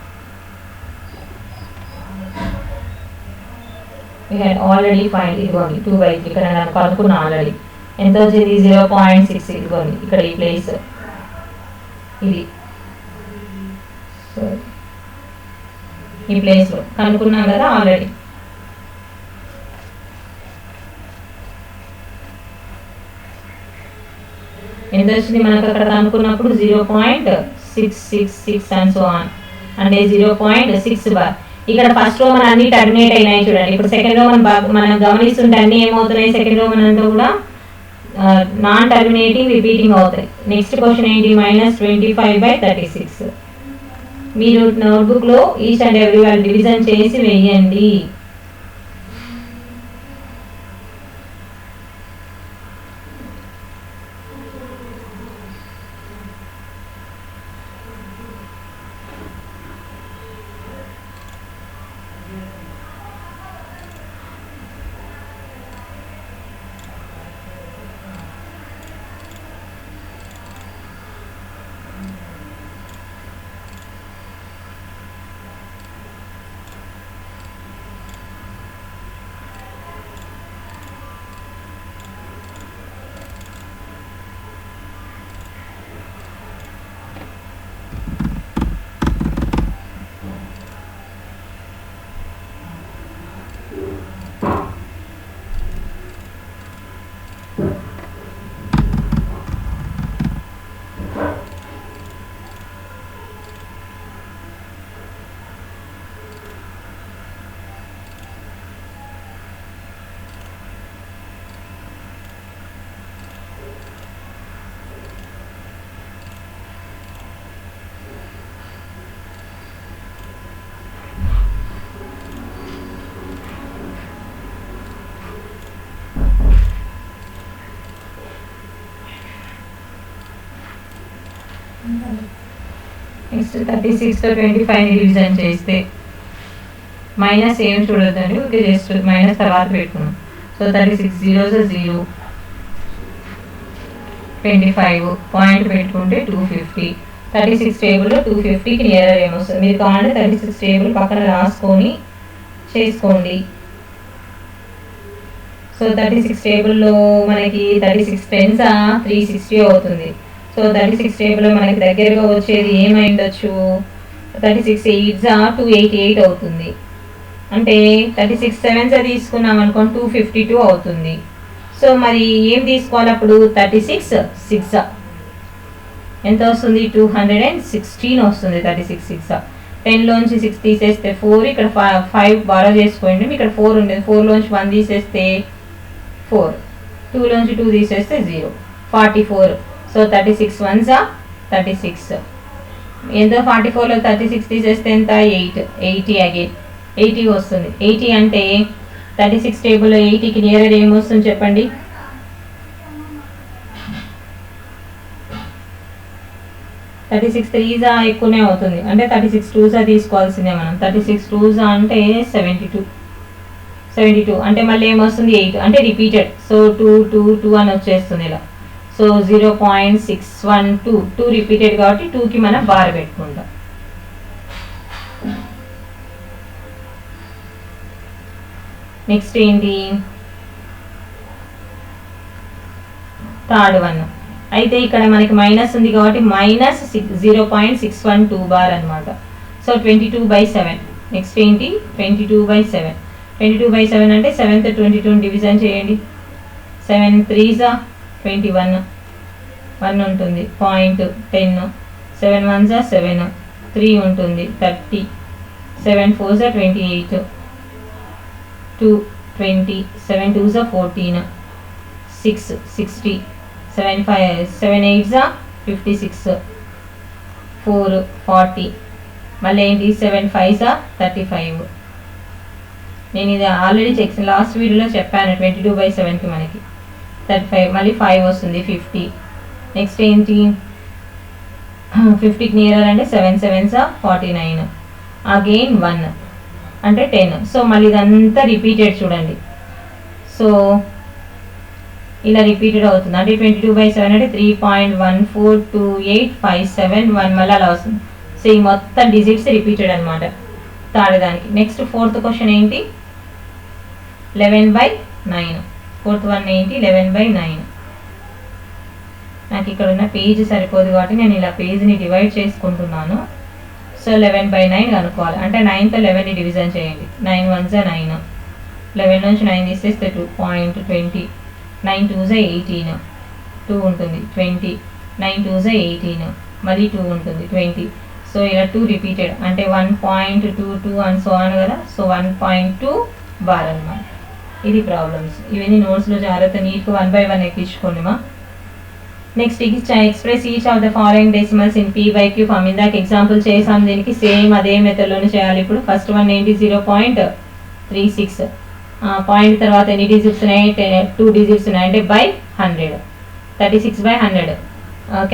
we had already find ఇదిగోండి 2/3 ఇక్కడ నేను కనుక్కున్నా ఆల్రెడీ. ఎంత వచ్చింది 0.6. ఇదిగోండి ఇక్కడ ఈ ప్లేస్ ఇది, సో ఈ ప్లేస్లో కనుక్కున్నాం కదా ఆల్రెడీ. ఎంత వచ్చింది మనకు అక్కడ కనుక్కున్నప్పుడు 0.666 అండ్ సో ఆన్, అంటే 0.6 బార్. ఇక్కడ ఫస్ట్ రోమన్ అన్ని టర్మినేట్ అయినాయి చూడండి. ఇప్పుడు సెకండ్ రోమన్ మనం గమనిస్తుంటే అన్ని ఏమవుతున్నాయి, సెకండ్ రోమన్ అంతా కూడా నాన్ టర్మినేటింగ్ రిపీటింగ్ అవుతాయి. నెక్స్ట్ క్వశ్చన్ ఏంటి, -25/36. మీరు నోట్బుక్లో ఈచ్ అండ్ ఎవ్రీ వాళ్ళు డివిజన్ చేసి వేయండి. నెక్స్ట్ 36తో 25ని డివిజన్ చేస్తే మైనస్ ఏం చూడొద్దండి, ఓకే జస్ట్ మైనస్ తర్వాత పెట్టుకున్నాం. సో 36 0 0, 25 పాయింట్ పెట్టుకుంటే 250. 36 టేబుల్లో 250కి నియర్ ఏమొస్తుంది, మీరు కావాలంటే 36 టేబుల్ పక్కన రాసుకొని చేసుకోండి. సో 36 టేబుల్లో మనకి 36 10s 360 అవుతుంది. సో 36 టేబుల్లో మనకి దగ్గరగా వచ్చేది ఏమైండొచ్చు, 36 8s 288 అవుతుంది. అంటే 36 7s తీసుకున్నాం అనుకోండి 252 అవుతుంది. సో మరి ఏం తీసుకోవాలి అప్పుడు, 36 6 ఎంత వస్తుంది, 216 వస్తుంది. 36 6 10లోంచి 6 తీసేస్తే 4, ఇక్కడ 5 బారో చేసుకోండి, ఇక్కడ 4 ఉండేది, 4లోంచి 1 తీసేస్తే 4, 2లోంచి 2 తీసేస్తే 0, 44. సో 36 1s 36, ఎంత 44లో 36 తీసేస్తే ఎంత 8, 80 అగైన్ 80 వస్తుంది. 80 అంటే 36 టేబుల్లో 80కి నియర్ ఏమొస్తుంది చెప్పండి, 36 3s ఎక్కువనే అవుతుంది, అంటే 36 2s తీసుకోవాల్సిందే మనం. 36 2s అంటే 72 అంటే మళ్ళీ ఏమొస్తుంది 8, అంటే రిపీటెడ్. సో 2 2 2 అని వచ్చేస్తుంది ఇలా. సో 0.612 2 రిపీటెడ్ కాబట్టి 2కి మనం బార్ పెట్టుకుంటాం. నెక్స్ట్ ఏంటి, థర్డ్ వన్. అయితే ఇక్కడ మనకి మైనస్ ఉంది కాబట్టి -0.612 బార్ అనమాట. సో 22/7. నెక్స్ట్ ఏంటి 22/7. 22/7 అంటే 7th 22 డివిజన్ చేయండి. 7 3s 21, 1 ఉంటుంది, 0.10, 7 1s 7, 3 ఉంటుంది 30, 7 4s 28, 2 20, 7 2s 14, 6 60, 7 8s 56, 4 40, మళ్ళీ ఏంటి 7 5s 35. నేను ఇది ఆల్రెడీ లాస్ట్ వీడియోలో చెప్పాను 22/7కి మనకి 35, మళ్ళీ 5 వస్తుంది 50. నెక్స్ట్ ఏంటి 50కి నియర్ అంటే 7 7s 49, అగైన్ 1 అంటే 10. సో మళ్ళీ ఇదంతా రిపీటెడ్ చూడండి. సో ఇలా రిపీటెడ్ అవుతుంది. అంటే 22/7 అంటే 3.142857 మళ్ళీ అలా వస్తుంది. సో ఈ మొత్తం డిజిట్స్ రిపీటెడ్ అనమాట థర్డ్ దానికి. నెక్స్ట్ ఫోర్త్ క్వశ్చన్ ఏంటి, 11/9. ఫోర్త్ వన్ ఏంటి, 11/9. నాకు ఇక్కడ ఉన్న పేజ్ సరిపోదు కాబట్టి నేను ఇలా పేజ్ని డివైడ్ చేసుకుంటున్నాను. సో 11/9 కనుక్కోవాలి. అంటే 9తో 11ని డివిజన్ చేయండి. 9 1 9, 11 నుంచి 9 తీసేస్తే 2.20, 9 2 18, 2 ఉంటుంది 20, 9 2 18, మళ్ళీ 2 ఉంటుంది 20. సో ఇలా 2 రిపీటెడ్ అంటే 1.22 అండ్ సో ఆన్ కదా. సో 1.2 బార్ అన్నమాట. ఇది ప్రాబ్లమ్స్. ఇవన్నీ నోట్స్లో జాగ్రత్త నీట్గా 1 by 1 ఎక్కించుకోండి మా. Next express each of the following decimals in p/q form. ఇందాక ఎగ్జాంపుల్ చేసాం దీనికి, సేమ్ అదే మెథడ్లోనే చేయాలి. ఇప్పుడు ఫస్ట్ వన్ ఏంటి, 0.36. పాయింట్ తర్వాత ఎన్ని డిజిట్స్ ఉన్నాయి, 2 డిజిట్స్ ఉన్నాయి. అంటే బై 100, 36/100.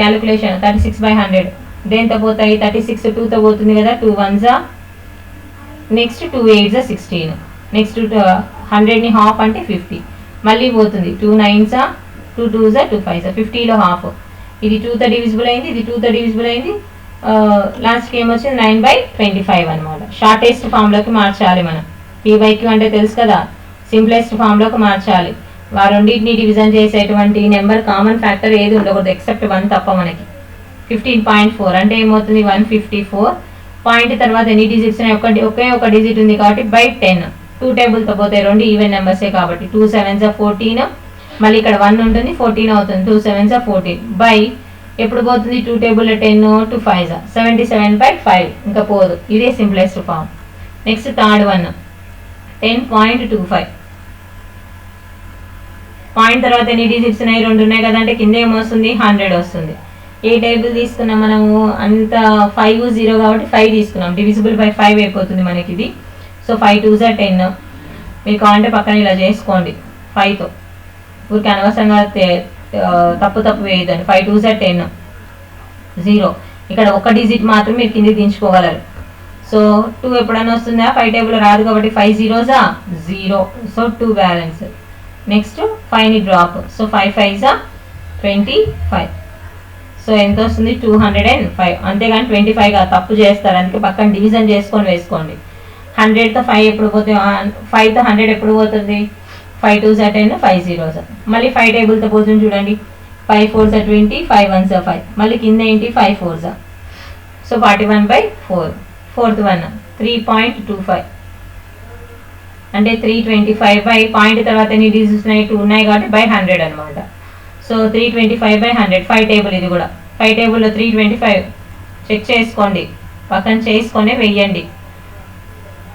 క్యాలిక్యులేషన్ 36/100 దేంతో పోతాయి, 36 2తో పోతుంది కదా, 2 1s, next 2 8s 16, next 100ని half అంటే 50, మళ్ళీ పోతుంది 2 9s, 2 2s 2 5s, 50లో హాఫ్. ఇది 2తో డివిజిబుల్ అయింది, ఇది 2తో డివిజిబుల్ అయింది. లాస్ట్కి ఏమొచ్చింది 9/25 అనమాట. షార్టెస్ట్ ఫామ్లోకి మార్చాలి మనం. p/q అంటే తెలుసు కదా, సింప్లెస్ట్ ఫామ్లోకి మార్చాలి. ఆ రెండింటిని డివిజన్ చేసేటువంటి నెంబర్ కామన్ ఫ్యాక్టర్ ఏది ఉండకూడదు ఎక్సెప్ట్ 1 తప్ప. మనకి 15.4 అంటే ఏమవుతుంది, 154. పాయింట్ తర్వాత ఎన్ని డిజిట్స్ ఉన్నాయి, ఒకే ఒక డిజిట్ ఉంది కాబట్టి బై 10. 2 టేబుల్తో పోతాయి, 2 ఈవెన్ నెంబర్సే కాబట్టి 2 7s 14, మళ్ళీ ఇక్కడ 1 ఉంటుంది 14 అవుతుంది, 2 7s 14 బై ఎప్పుడు పోతుంది 2 టేబుల్లో 10, 2 5s 77/5 ఇంకా పోదు. ఇదే simplest form. Next third one 10.25. Point తర్వాత ఎన్ని డిజిట్స్ ఉన్నాయి, 2 ఉన్నాయి కదా, అంటే కింద ఏమొస్తుంది 100 వస్తుంది. ఏ టేబుల్ తీసుకున్నాం మనము, అంత 5 0 కాబట్టి 5 తీసుకున్నాం. డివిజిబుల్ బై 5 అయిపోతుంది మనకి ఇది. So 5 2s 10. మీరు కావాలంటే పక్కన ఇలా చేసుకోండి 5తో, ఊరికి అనవసరంగా తప్పు వేయద్దండి. 5 2s 10, 0. ఇక్కడ ఒక డిజిట్ మాత్రం మీరు కిందికి దించుకోగలరు. సో 2 ఎప్పుడైనా వస్తుందా, 5 టేబుల్ రాదు కాబట్టి 5 0s 0. So 2 balance. నెక్స్ట్ 5ని డ్రాప్. So 5 5s 25. సో ఎంత వస్తుంది 205. అంతేగాని 25 కాదు, తప్పు చేస్తారు, అందుకే పక్కన డివిజన్ చేసుకొని వేసుకోండి. 100తో 5 ఎప్పుడు పోతే, 5తో 100 ఎప్పుడు పోతుంది, 5 2s 10, 5 0s. మళ్ళీ 5 టేబుల్తో పోతుంది చూడండి, 5 4s 20, 5 1s 5, మళ్ళీ కింద ఏంటి 5 4s. సో 41/4. ఫోర్త్ వన్ 3.25 అంటే 325 బై పాయింట్ తర్వాత ఎన్ని డిజిట్స్ ఉన్నాయి, 2 ఉన్నాయి కాబట్టి బై 100 అనమాట. సో 325/100. 5 టేబుల్ ఇది కూడా. 5 టేబుల్లో 325 చెక్ చేసుకోండి, పక్కన చేసుకొని వెయ్యండి.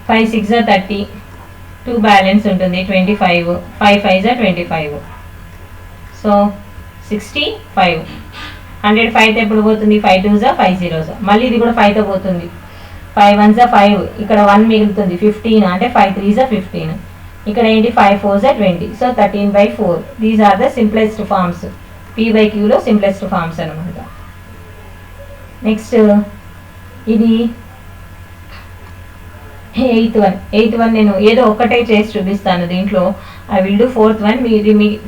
5 6s 30, 2 బ్యాలెన్స్ ఉంటుంది 25, 5 5s 25. సో 65. 100 5తో ఎప్పుడు పోతుంది, 5 2s 5 0s. మళ్ళీ ఇది కూడా 5తో పోతుంది, 5 1s 5, ఇక్కడ 1 మిగులుతుంది 15, అంటే 5 3s 15. ఇక్కడ ఏంటి 5 4s 20. So 13/4. These are the simplest forms. p/qలో సింప్లెస్ట్ ఫార్మ్స్ అనమాట. నెక్స్ట్ ఇది 8th వన్ నేను ఏదో ఒకటే చేసి చూపిస్తాను దీంట్లో. I will do 4th one.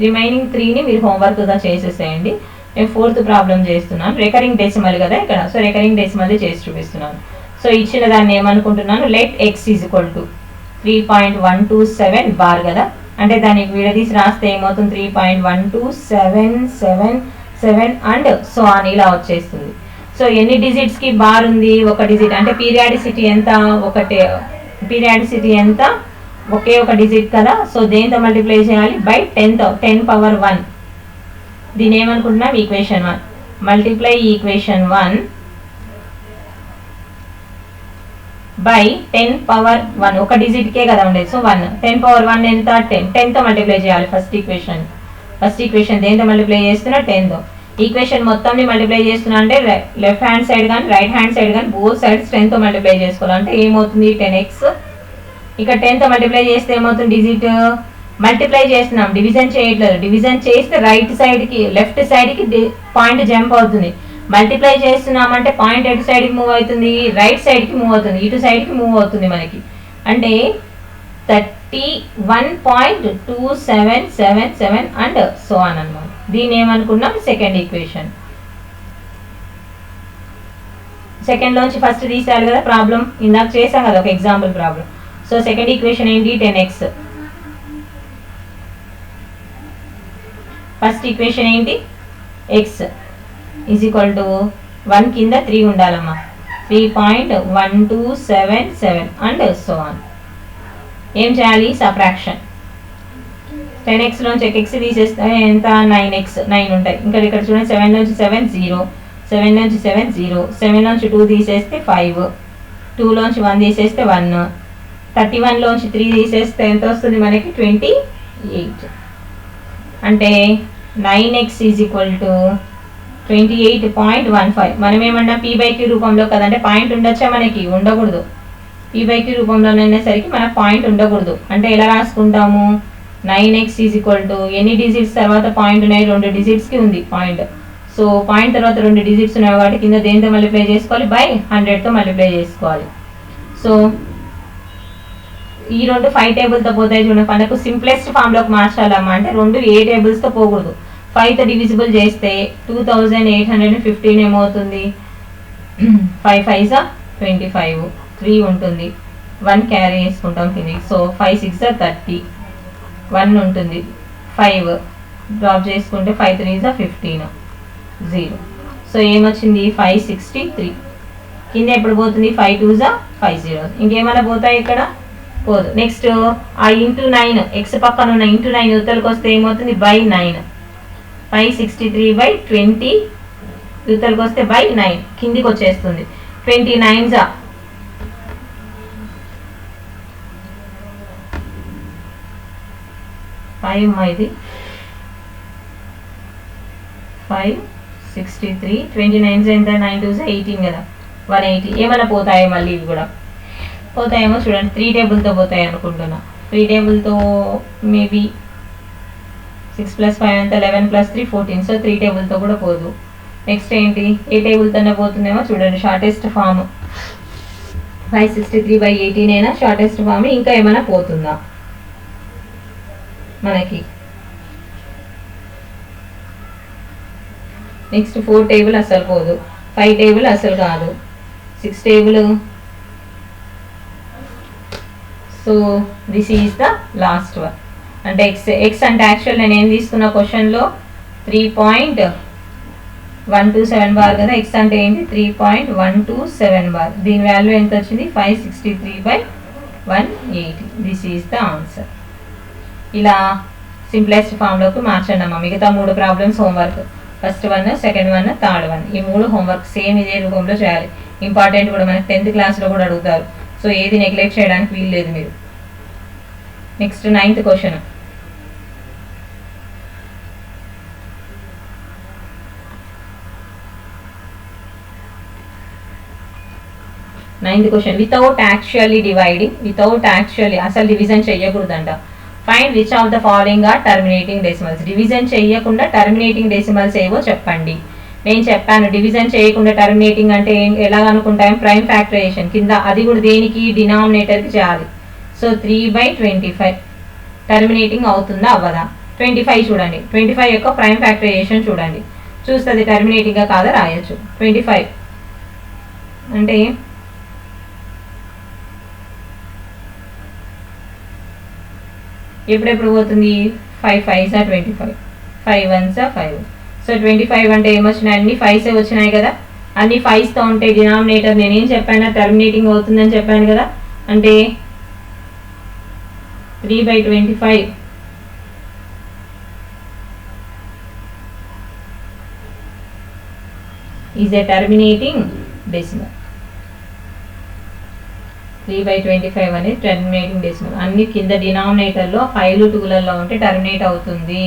Remaining 3ని మీరు హోంవర్క్గా చేసేసేయండి. నేను 4th ప్రాబ్లం చేస్తున్నాను. రికరింగ్ డెసిమల్ కదా ఇక్కడ, సో రికరింగ్ డెసిమల్ చేసి చూపిస్తున్నాను. సో ఇచ్చిన దాన్ని ఏమనుకుంటున్నాను, లెట్ x = 3.127 బార్ కదా, అంటే దాన్ని విడదీసి రాస్తే ఏమవుతుంది 3.12777 అండ్ సో ఆన్ ఇలా వచ్చేస్తుంది. సో ఎన్ని డిజిట్స్కి బార్ ఉంది, ఒక డిజిట్. అంటే పీరియాడిసిటీ ఎంత, పీరియాడిసిటీ ఎంత, ఒకే ఒక డిజిట్ కదా. సో దేంతో మల్టిప్లై చేయాలి, బై 10^1. దీని ఏమనుకుంటున్నాం, ఈక్వేషన్ 1. Multiply equation 1 by 10^1. ఒక డిజిట్కే కదా ఉండేది, సో 1. 10^1 ఎంత, 10. 10తో మల్టిప్లై చేయాలి ఫస్ట్ ఈక్వేషన్ దేంతో మల్టిప్లై చేస్తున్నా, 10తో. ఈక్వేషన్ మొత్తాన్ని మల్టిప్లై చేస్తున్నా అంటే లెఫ్ట్ హ్యాండ్ సైడ్ కానీ రైట్ హ్యాండ్ సైడ్ కానీ బోత్ సైడ్స్ 10తో మల్టిప్లై చేసుకోవాలంటే ఏమవుతుంది 10x. ఇక 10తో మల్టిప్లై చేస్తే ఏమవుతుంది, డిజిట్ మల్టిప్లై చేస్తున్నాం, డివిజన్ చేయట్లేదు. డివిజన్ చేస్తే రైట్ సైడ్కి లెఫ్ట్ సైడ్కి పాయింట్ జంప్ అవుతుంది. మల్టిప్లై చేస్తున్నామంటే పాయింట్ ఎటు సైడ్కి మూవ్ అవుతుంది, రైట్ సైడ్కి మూవ్ అవుతుంది, ఇటు సైడ్కి మూవ్ అవుతుంది మనకి. అంటే 31.2777 అండ్ సో ఆన్ అనమాట. దీన్ని ఏమనుకున్నాం సెకండ్ ఈక్వేషన్. సెకండ్ లోంచి ఫస్ట్ తీసేయాలి కదా ప్రాబ్లం, ఇందాక చేసాం కదా ఒక example problem. So second equation ఏంటి 10x. ఫస్ట్ ఈక్వేషన్ ఏంటి x ఈజ్ ఈక్వల్ టు 1 కింద 3 ఉండాలమ్మా, 3.1277 అండ్ సో ఆన్. ఏం చేయాలి సబ్ట్రాక్షన్. 10x లోంచి x తీసేస్తే ఎంత 9x, 9 ఉంటాయి. ఇంకా ఇక్కడ చూడండి 7 నుంచి 7 0, 7 నుంచి 7 0, 7 నుంచి 2 తీసేస్తే 5, 2 లోంచి 1 తీసేస్తే 1, 31 లోంచి 3 తీసేస్తే ఎంత వస్తుంది మనకి 28. అంటే 9x ఈజ్ ఈక్వల్ టు 28.15. మనం ఏమన్నా p/q రూపంలో కదంటే పాయింట్ ఉండొచ్చా మనకి, ఉండకూడదు. p/q రూపంలోనైనా మన పాయింట్ ఉండకూడదు. అంటే ఎలా రాసుకుంటాము 9x ఈజ్ ఈక్వల్ టు ఎన్ని డిజిట్స్ తర్వాత పాయింట్ ఉన్నాయి, 2 డిజిట్స్కి ఉంది పాయింట్. సో పాయింట్ తర్వాత 2 డిజిట్స్ ఉన్నాయి కాబట్టి కింద దేంతో మల్టిప్లై చేసుకోవాలి, బై 100తో మల్టిప్లై చేసుకోవాలి. సో ఈ 2 5 టేబుల్తో పోతాయి చూడండి. మనకు సింప్లెస్ట్ ఫామ్లోకి మార్చాలమ్మా, అంటే 2 ఏ టేబుల్స్తో పోకూడదు. 5తో డివిజిబుల్ చేస్తే 2815 ఏమవుతుంది, 5 5 25, 3 ఉంటుంది, 1 క్యారీ చేసుకుంటాం కిందికి. సో 5 6 30, 1 ఉంటుంది, 5 డ్రాప్ చేసుకుంటే 5 3 15, 0. సో ఏమొచ్చింది 563. కింద ఎప్పుడు పోతుంది 5 2 50. ఇంకేమైనా పోతాయి ఇక్కడ, పోదు. నెక్స్ట్ ఆ ఇంటూ 9 ఎక్స్ పక్కన ఉన్న ఇంటూ 9 యువతలకు వస్తే ఏమవుతుంది బై 9, 563/20 యువతలకు వస్తే బై 9 కిందికి వచ్చేస్తుంది. 29 5 ఇది 563, 29 ఎంత 9 2 18 కదా, 180. ఏమైనా పోతాయో మళ్ళీ ఇవి కూడా పోతాయేమో చూడండి. 3 టేబుల్తో పోతాయి అనుకుంటున్నా. 3 టేబుల్తో మేబీ 6 + 5 అంతా 11 + 3 14. సో 3 టేబుల్తో కూడా పోదు. నెక్స్ట్ ఏంటి ఏ టేబుల్తోనే పోతుందేమో చూడండి. షార్టెస్ట్ ఫామ్ 563/18 అయినా షార్టెస్ట్ ఫామ్. ఇంకా ఏమైనా పోతుందా మనకి. నెక్స్ట్ 4 టేబుల్ అసలు పోదు, 5 టేబుల్ అసలు కాదు, 6 table. So this is the last one. అంటే ఎక్స్ అంటే యాక్చువల్ నేను ఏం తీసుకున్న క్వశ్చన్లో 3.127 బార్ కదా. ఎక్స్ అంటే ఏంటి 3.127 బార్. దీని వాల్యూ ఎంత వచ్చింది 563/180. This is the answer. ఇలా సింప్లెస్ట్ ఫామ్లోకి మార్చండి అమ్మా. మిగతా 3 problems homework, first 1, second 1, third 1, ఈ 3 హోంవర్క్ సేమ్ ఇదే రూపంలో చేయాలి. ఇంపార్టెంట్ కూడా మనకి 10th క్లాస్లో కూడా అడుగుతారు. సో ఏది నెగ్లెక్ట్ చేయడానికి వీలు లేదు మీరు. Next 9th question. Without actually dividing, without actually అసలు డివిజన్ చెయ్యకూడదంట. Find which of the following are terminating decimals. Division చేయకుండా టర్మినేటింగ్ డెసిమల్స్ ఏవో చెప్పండి. నేను చెప్పాను డివిజన్ చేయకుండా టర్మినేటింగ్ అంటే ఎలా అనుకుంటాం, ప్రైమ్ ఫ్యాక్టరైజేషన్ కింద. అది కూడా దేనికి డినామినేటర్కి చేయాలి. సో 3/25 టర్మినేటింగ్ అవుతుందా అవ్వదా. 25 చూడండి, 25 యొక్క ప్రైమ్ ఫ్యాక్టరైజేషన్ చూడండి, చూస్తుంది టర్మినేటింగ్గా కాదా రాయొచ్చు. 25 అంటే ఎప్పుడెప్పుడు పోతుంది 5 5s 25, 5 1s 5. సో 25 అంటే ఏమొచ్చినాయి, అన్ని 5s వచ్చినాయి కదా. అన్ని 5స్తో ఉంటే డినామినేటర్ నేనేం చెప్పాను టర్మినేటింగ్ అవుతుందని చెప్పాను కదా. అంటే 3/25 ఈజ్ ఎ టర్మినేటింగ్ డెసిమల్. 3/25 అనేది టర్మినేటింగ్ డెసిమల్. అన్ని కింద డినామినేటర్లో 5లు 2లలో ఉంటే టర్మినేట్ అవుతుంది.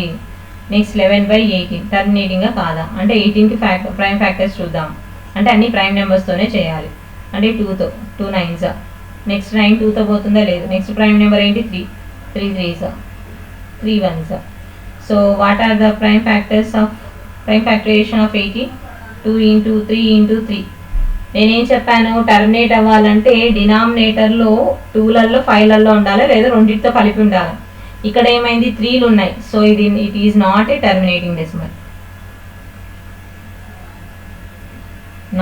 నెక్స్ట్ 11/18 టర్మినేటింగ్గా కాదా అంటే 18కి ప్రైమ్ ఫ్యాక్టర్స్ చూద్దాం. అంటే అన్ని ప్రైమ్ నెంబర్స్తోనే చేయాలి. అంటే 2తో 2 9s. నెక్స్ట్ 9 2తో పోతుందా లేదు. నెక్స్ట్ ప్రైమ్ నెంబర్ ఏంటి 3, 3 3s, 3 1s. So what are the prime factors of prime factorisation of 18? 2 × 3 × 3 నేనేం చెప్పాను, టర్మినేట్ అవ్వాలంటే డినామినేటర్లో 2లలో 5లలో ఉండాలి, లేదా రెండింటితో కలిపి ఉండాలి. ఇక్కడ ఏమైంది, 3లు ఉన్నాయి. So it is not a terminating decimal,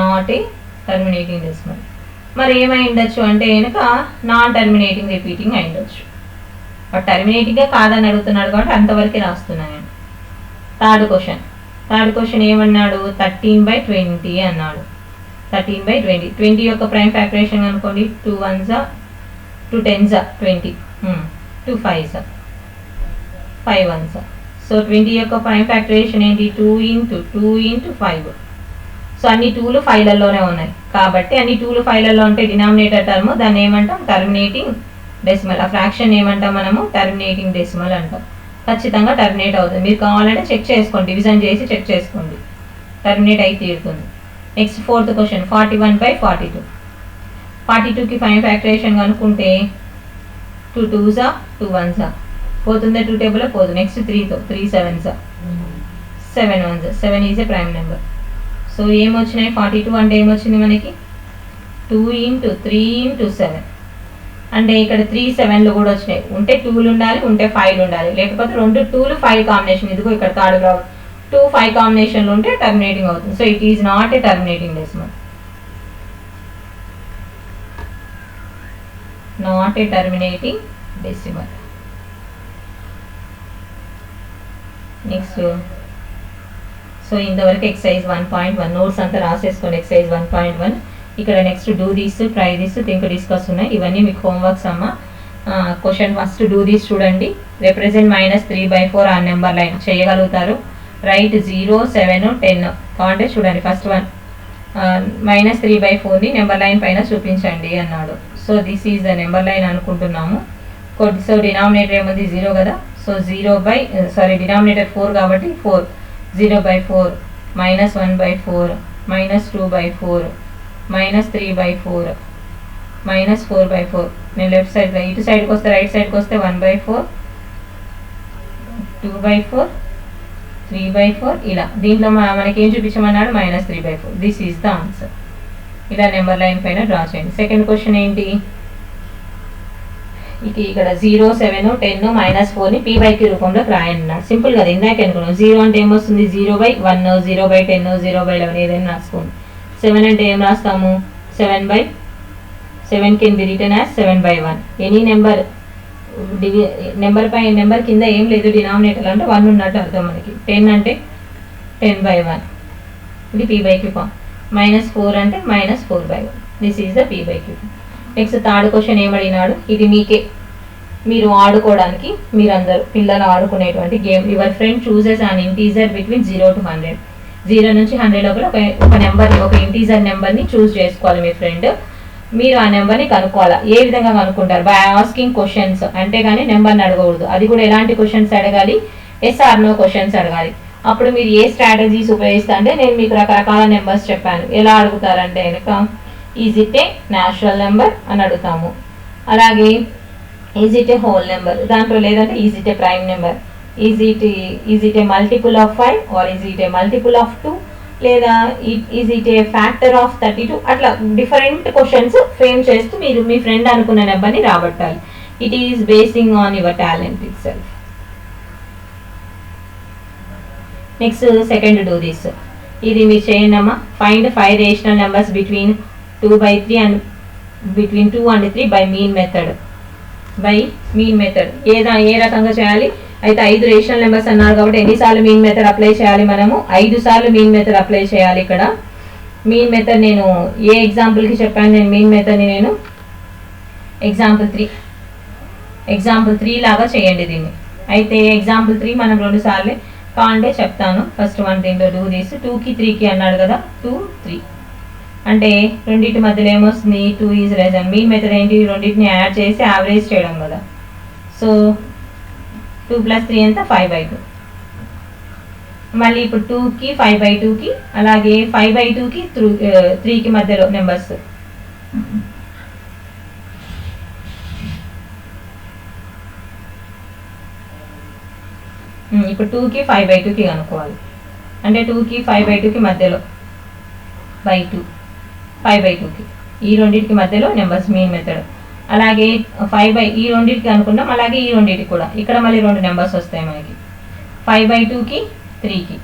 not a terminating decimal. మరి ఏమై ఉండొచ్చు అంటే కనుక నాన్ టర్మినేటింగ్ రిపీటింగ్ అయి ఉండొచ్చు. బట్ టర్మినేటింగే కాదని అడుగుతున్నాడు కాబట్టి అంతవరకే రాస్తున్నాను నేను. థర్డ్ క్వశ్చన్ ఏమన్నాడు, 13/20 అన్నాడు. 13/20, 20 యొక్క ప్రైమ్ ఫ్యాక్టరేషన్ అనుకోండి, 2 1s 2 10s 20, 2 5s 5 1s. So 20 యొక్క ప్రైమ్ ఫ్యాక్టరేషన్ ఏంటి, 2 × 2 × 5. సో అన్ని 2లు 5లలోనే ఉన్నాయి కాబట్టి అన్ని 2లు 5లలో ఉంటే డినామినేటర్ టర్మ్, దాన్ని ఏమంటాం, టర్మినేటింగ్ డెసిమల్. ఆ ఫ్రాక్షన్ ఏమంటాం మనము, టర్మినేటింగ్ డెసిమల్ అంటాం. ఖచ్చితంగా టర్మినేట్ అవుతుంది. మీరు కావాలంటే చెక్ చేసుకోండి, డివిజన్ చేసి చెక్ చేసుకోండి, టర్మినేట్ అయి తీరుతుంది. Next fourth question, 41/42. 42కి ప్రైమ్ ఫ్యాక్టరేషన్ కనుక్కుంటే 2 2s 2 1s పోతుందా, 2 టేబుల్ పోదు. నెక్స్ట్ 3తో 3 7s 7 1s, 7 is a prime number. So ఏమొచ్చినాయి, 42 అంటే ఏమొచ్చింది మనకి, 2 × 3 × 7. అంటే ఇక్కడ 3 7లు కూడా వచ్చినాయి. ఉంటే 2లు ఉండాలి, ఉంటే 5లు ఉండాలి, లేకపోతే 2 2లు 5 కాంబినేషన్. ఇదిగో ఇక్కడ థర్డ్ 2 5 కాంబినేషన్లు ఉంటే టర్మినేటింగ్ అవుతుంది. So it is not a terminating decimal, not a terminating decimal. Next so ఇంతవరకు ఎక్సర్సైజ్ 1.1 నోట్స్ అంతా రాసేసుకోండి. ఎక్సర్సైజ్ 1.1 ఇక్కడ next do these, try this, think, discuss ఉన్నాయి. ఇవన్నీ మీకు హోంవర్క్స్ అమ్మ. క్వశ్చన్ ఫస్ట్ డూ దీస్ చూడండి. రిప్రజెంట్ -3/4 ఆ నెంబర్ లైన్ చేయగలుగుతారు. రైట్ 0 7 10 కావాలంటే చూడండి. ఫస్ట్ వన్ -3/4ని నెంబర్ లైన్ పైన చూపించండి అన్నాడు. So this is the number line అనుకుంటున్నాము. సో డినామినేటర్ ఏముంది, 0 కదా. సో డినామినేటర్ 4 కాబట్టి 4, 0/4, -1/4, -2/4, -3/4, -4/4. నేను లెఫ్ట్ సైడ్ ఇటు సైడ్కి వస్తే, రైట్ సైడ్కి వస్తే 1/4, 2/4, 3/4 ఇలా. దీంట్లో మనకి ఏం చూపించమన్నాడు, -3/4. This is the answer. ఇలా నెంబర్ లైన్ పైన డ్రా చేయండి. సెకండ్ క్వశ్చన్ ఏంటి, ఇక్కడ 0 7 10 -4ని p/q రూపంలోకి రాయండి. సింపుల్ కదా, ఇందాక అనుకున్నాం. 0 అంటే ఏమొస్తుంది, 0/1, 0/10, 0/11 ఏదైనా రాసుకోండి. 7 అంటే ఏం రాస్తాము, 7 can be written as 7/1. Any number number కింద ఏం లేదు డినామినేటర్ అంటే 1 ఉన్నట్టు అర్థం మనకి. 10 అంటే 10/1, ఇది p/q ఫామ్. -4 అంటే -4/1. This is the p/q. Next third question ఏమడినాడు, ఇది మీకే, మీరు ఆడుకోవడానికి, మీరందరూ పిల్లలు ఆడుకునేటువంటి game. Your friend chooses an integer between 0 to 100. 0 నుంచి 100 లోపల ఒక నెంబర్, ఒక ఇంటీజర్ నెంబర్ని చూస్ చేసుకోవాలి మీ ఫ్రెండ్. మీరు ఆ నెంబర్ని కనుక్కోవాలా. ఏ విధంగా కనుక్కుంటారు, బై ఆస్కింగ్ క్వశ్చన్స్. అంటే కానీ నెంబర్ని అడగకూడదు. అది కూడా ఎలాంటి క్వశ్చన్స్ అడగాలి, ఎస్ ఆర్ నో క్వశ్చన్స్ అడగాలి. అప్పుడు మీరు ఏ స్ట్రాటజీస్ ఉపయోగిస్తా అంటే, నేను మీకు రకరకాల నెంబర్స్ చెప్పాను. ఎలా అడుగుతారంటే కనుక, is it a natural number అని అడుగుతాము. అలాగే is it a whole number, దాంట్లో లేదంటే is it a prime number, is it a multiple of 5 or is it a multiple of 2, లేదా is it a factor of 32. అట్లా different questions frame చేస్తూ మీరు మీ friend అనుకున్న నెంబర్ని రాబట్టాలి. It is basing on your talent itself. Next second do this. ఇది మీరు చేయండి అమ్మా. Find 5 rational numbers between 2/3 and between 2 and 3 by mean method. ఏ రకంగా చేయాలి అయితే, 5 రేషనల్ నెంబర్స్ అన్నారు కాబట్టి ఎన్నిసార్లు మీన్ మెథడ్ అప్లై చేయాలి మనము, 5 సార్లు మీన్ మెథడ్ అప్లై చేయాలి. ఇక్కడ మీన్ మెథడ్ నేను ఏ ఎగ్జాంపుల్కి చెప్పాను, నేను మీన్ మెథడ్ని నేను ఎగ్జాంపుల్ 3 లాగా చేయండి దీన్ని. అయితే ఎగ్జాంపుల్ 3 మనం 2 సార్లు కావాలంటే చెప్తాను. ఫస్ట్ వన్ దీంట్లో డూ తీసి 2కి 3కి అన్నాడు కదా, 2 3 అంటే రెండింటి మధ్యలో ఏమొస్తుంది, 2 is less than. Mean method ఏంటి, రెండింటిని యాడ్ చేసి యావరేజ్ చేయడం కదా. సో 2 + 3 ఎంత, 5/2. మళ్ళీ ఇప్పుడు 2కి 5/2కి, అలాగే 5/2కి 3కి మధ్యలో నెంబర్స్. ఇప్పుడు 2కి 5/2కి కనుక్కోవాలి. అంటే 2కి 5/2కి మధ్యలో by 2. 5/2కి. ఈ రెండింటికి మధ్యలో నెంబర్స్ మీన్ మెథడ్. అలాగే 5 ఈ రెండింటికి అనుకున్నాం, అలాగే ఈ రెండింటికి కూడా ఇక్కడ మళ్ళీ 2 నెంబర్స్ వస్తాయి మనకి. 5/2కి 3కి,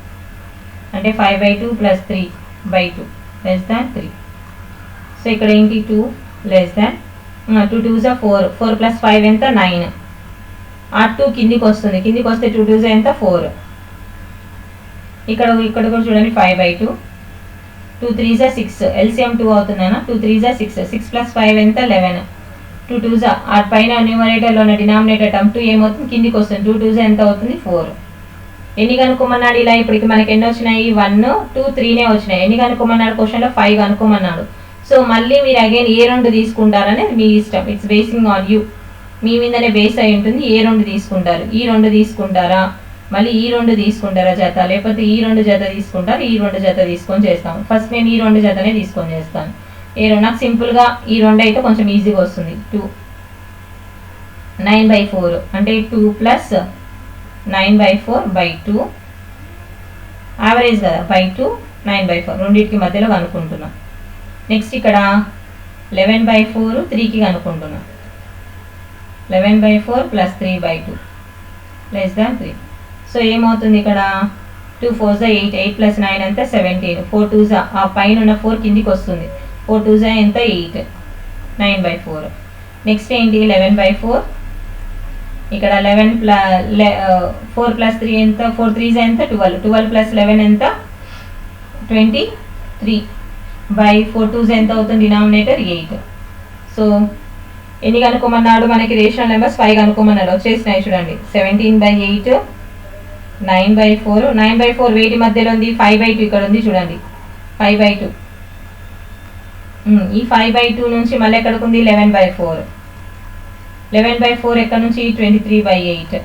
అంటే 5/2 + 3/2 <= 3. సో ఇక్కడ ఏంటి 2 2 2s 4, 4 + 5 ఎంత 9. ఆ 2 కిందికి వస్తుంది, కిందికి వస్తే 2 2s ఎంత 4. ఇక్కడ కూడా చూడండి 5/2, 2 3s 6, LCM 2 అవుతుందనా, 2 3s 6, 6 + 5 ఎంత 11, 2 2s ఆ పైన న్యూమరేటర్లో ఉన్న డినామినేటర్ టర్మ్ 2 ఏమవుతుంది కిందికి వస్తుంది, 2 2s ఎంత అవుతుంది 4. ఎన్ని కనుక్కోమన్నాడు ఇలా? ఇప్పటికి మనకి ఎన్ని వచ్చినాయి? 1 2 3నే వచ్చినాయి. ఎన్ని కనుక్కోమన్నాడు? క్వశ్చన్లో 5 కనుక్కోమన్నాడు. సో మళ్ళీ మీరు అగైన్ ఏ 2 తీసుకుంటారనేది మీ ఇష్టం, ఇట్స్ బేసింగ్ ఆన్ యూ. మీ మీదనే బేస్ అయి ఉంటుంది. ఏ 2 తీసుకుంటారు? ఈ 2 తీసుకుంటారా, మళ్ళీ ఈ 2 తీసుకుంటారా జత, లేకపోతే ఈ 2 జత తీసుకుంటారు, ఈ 2 జత తీసుకొని చేస్తాము. ఫస్ట్ నేను ఈ 2 జతనే తీసుకొని చేస్తాను. నాకు సింపుల్గా ఈ 2 అయితే కొంచెం ఈజీగా వస్తుంది. 2 9/4 అంటే 2 + 9/4/2 యావరేజ్ కదా, 2 9/4 రెండింటికి మధ్యలో కనుక్కుంటున్నాం. నెక్స్ట్ ఇక్కడ 11/4 3కి కనుక్కుంటున్నాం. 11/4 + 3/2 <= 3. సో ఏమవుతుంది ఇక్కడ 2 4s 8, 8 + 9 ఎంత 17, 4 2s ఆ పైన ఉన్న 4 కిందికి వస్తుంది, 4 2s ఎంత 8, 9/4. నెక్స్ట్ ఏంటి 11/4, ఇక్కడ 4 + 3 ఎంత, 4 3s ఎంత 12, 12 + 11 ఎంత 23, 4 2s ఎంత అవుతుంది డినామినేటర్ 8. సో ఎన్ని కనుక్కోమన్నాడు? మనకి రేషనల్ నెంబర్స్ 5 కనుక్కోమన్నాడు. వచ్చేసినాయి చూడండి. 17/8, 9/4, 9/4 వేటి మధ్యలో ఉంది? 5/2 ఇక్కడ ఉంది చూడండి, 5/2. ఈ 5/2 నుంచి మళ్ళీ ఎక్కడికి ఉంది? 11/4. 11/4 ఎక్కడ నుంచి? 23/8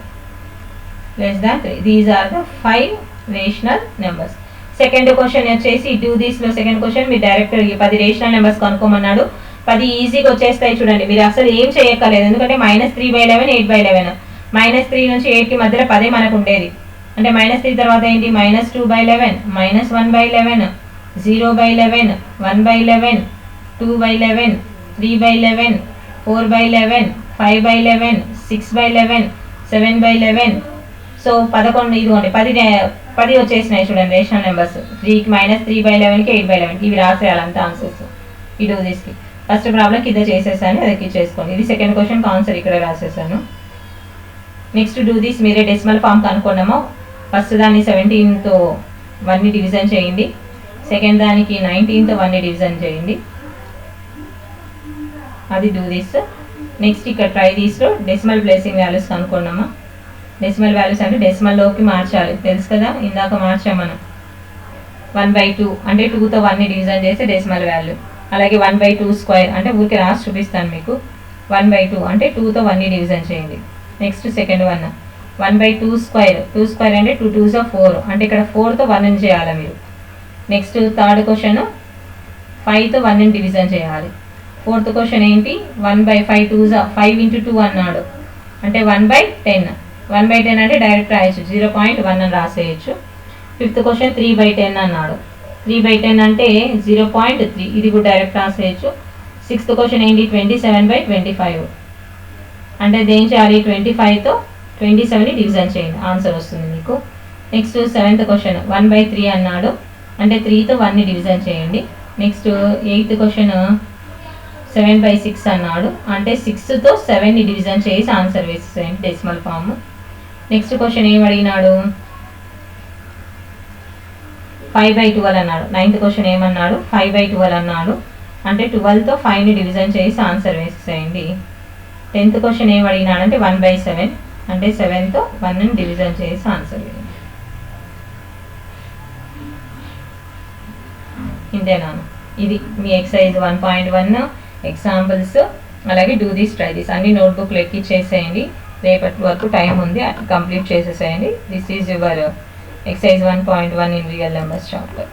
<= 3. These are the 5 rational numbers. Second question వచ్చేసి డూ దిస్లో సెకండ్ క్వశ్చన్ మీరు డైరెక్ట్ 10 రేషనల్ నెంబర్స్ కనుక్కోమన్నాడు. 10 ఈజీగా వచ్చేస్తాయి చూడండి, మీరు అసలు ఏం చేయక్కర్లేదు. ఎందుకంటే -3/11 8/11, -3 నుంచి 8కి మధ్యలో 10 మనకు ఉండేది. అంటే -3 తర్వాత ఏంటి? -2/11, -1/11, 0/11, 1/11, 2/11, 3/11, 4/11, 5/11, 6/11, 7/11. సో 11 ఇదిగోండి 10 వచ్చేసినాయి చూడండి రేషనల్ నెంబర్స్. 3కి -3/11కి 8/11కి ఇవి రాసేయాలంత ఆన్సర్స్. ఈ డూ దిస్కి ఫస్ట్ ప్రాబ్లం కింద చేసేసాను, అది చేసుకోండి. ఇది సెకండ్ క్వశ్చన్కి ఆన్సర్ ఇక్కడ రాసేసాను. నెక్స్ట్ డూ దిస్ మీరే డెసిమల్ ఫామ్ కనుక్కున్నాము. ఫస్ట్ దాన్ని 17తో 1ని డివిజన్ చేయండి, సెకండ్ దానికి 19తో 1ని డివిజన్ చేయండి. అది డూ దిస్. నెక్స్ట్ ఇక్కడ ట్రై దిస్లో డెసిమల్ ప్లేసింగ్ వాల్యూస్ కనుక్కున్నామా. డెసిమల్ వాల్యూస్ అంటే డెసిమల్లోకి మార్చాలి, తెలుసు కదా, ఇందాక మార్చాం మనం. 1/2 అంటే 2తో 1ని డివిజన్ చేస్తే డెసిమల్ వాల్యూ. అలాగే 1/2² అంటే ఊరికి రాసి చూపిస్తాను మీకు. 1/2 అంటే 2తో 1ని డివిజన్ చేయండి. నెక్స్ట్ సెకండ్ 1/2², 2² అంటే 2 2s 4 అంటే ఇక్కడ 4తో 1ని చేయాలి మీరు. నెక్స్ట్ థర్డ్ క్వశ్చన్ 5తో 1ని డివిజన్ చేయాలి. ఫోర్త్ క్వశ్చన్ ఏంటి? 1/5 2s 5 × 2 అన్నాడు, అంటే 1/10. 1/10 అంటే డైరెక్ట్ రాయొచ్చు, 0.1 అని రాసేయచ్చు. ఫిఫ్త్ క్వశ్చన్ 3/10 అన్నాడు, 3/10 అంటే 0.3, ఇది కూడా డైరెక్ట్ రాసేయచ్చు. సిక్స్త్ క్వశ్చన్ ఏంటి? 27/25 అంటే దేం చేయాలి? 25తో 27ని డివిజన్ చేయండి, ఆన్సర్ వస్తుంది మీకు. నెక్స్ట్ సెవెంత్ క్వశ్చన్ 1/3 అన్నాడు, అంటే 3తో 1ని డివిజన్ చేయండి. నెక్స్ట్ ఎయిత్ క్వశ్చన్ 7/6 అన్నాడు, అంటే 6తో 7ని డివిజన్ చేసి ఆన్సర్ వేసేసేయండి డెసిమల్ ఫామ్. నెక్స్ట్ క్వశ్చన్ ఏం అడిగినాడు? 5/12 అన్నాడు. నైన్త్ క్వశ్చన్ ఏమన్నాడు? 5/12 అన్నాడు, అంటే 12తో 5ని డివిజన్ చేసి ఆన్సర్ వేసేసేయండి. 10th క్వశ్చన్ ఏం అడిగినాడు అంటే 1/7, అంటే 7తో 1ని డివిజన్ చేసి ఆన్సర్ వేయండి. ఇంతేనా? ఇది మీ ఎక్సర్సైజ్ 1.1 ఎగ్జాంపుల్స్. అలాగే డూ దిస్ ట్రై దిస్ అన్ని నోట్బుక్లు ఎక్కిచ్చేసేయండి, రేపటి వరకు టైం ఉంది, కంప్లీట్ చేసేసేయండి. This is your exercise 1.1 in real numbers chapter.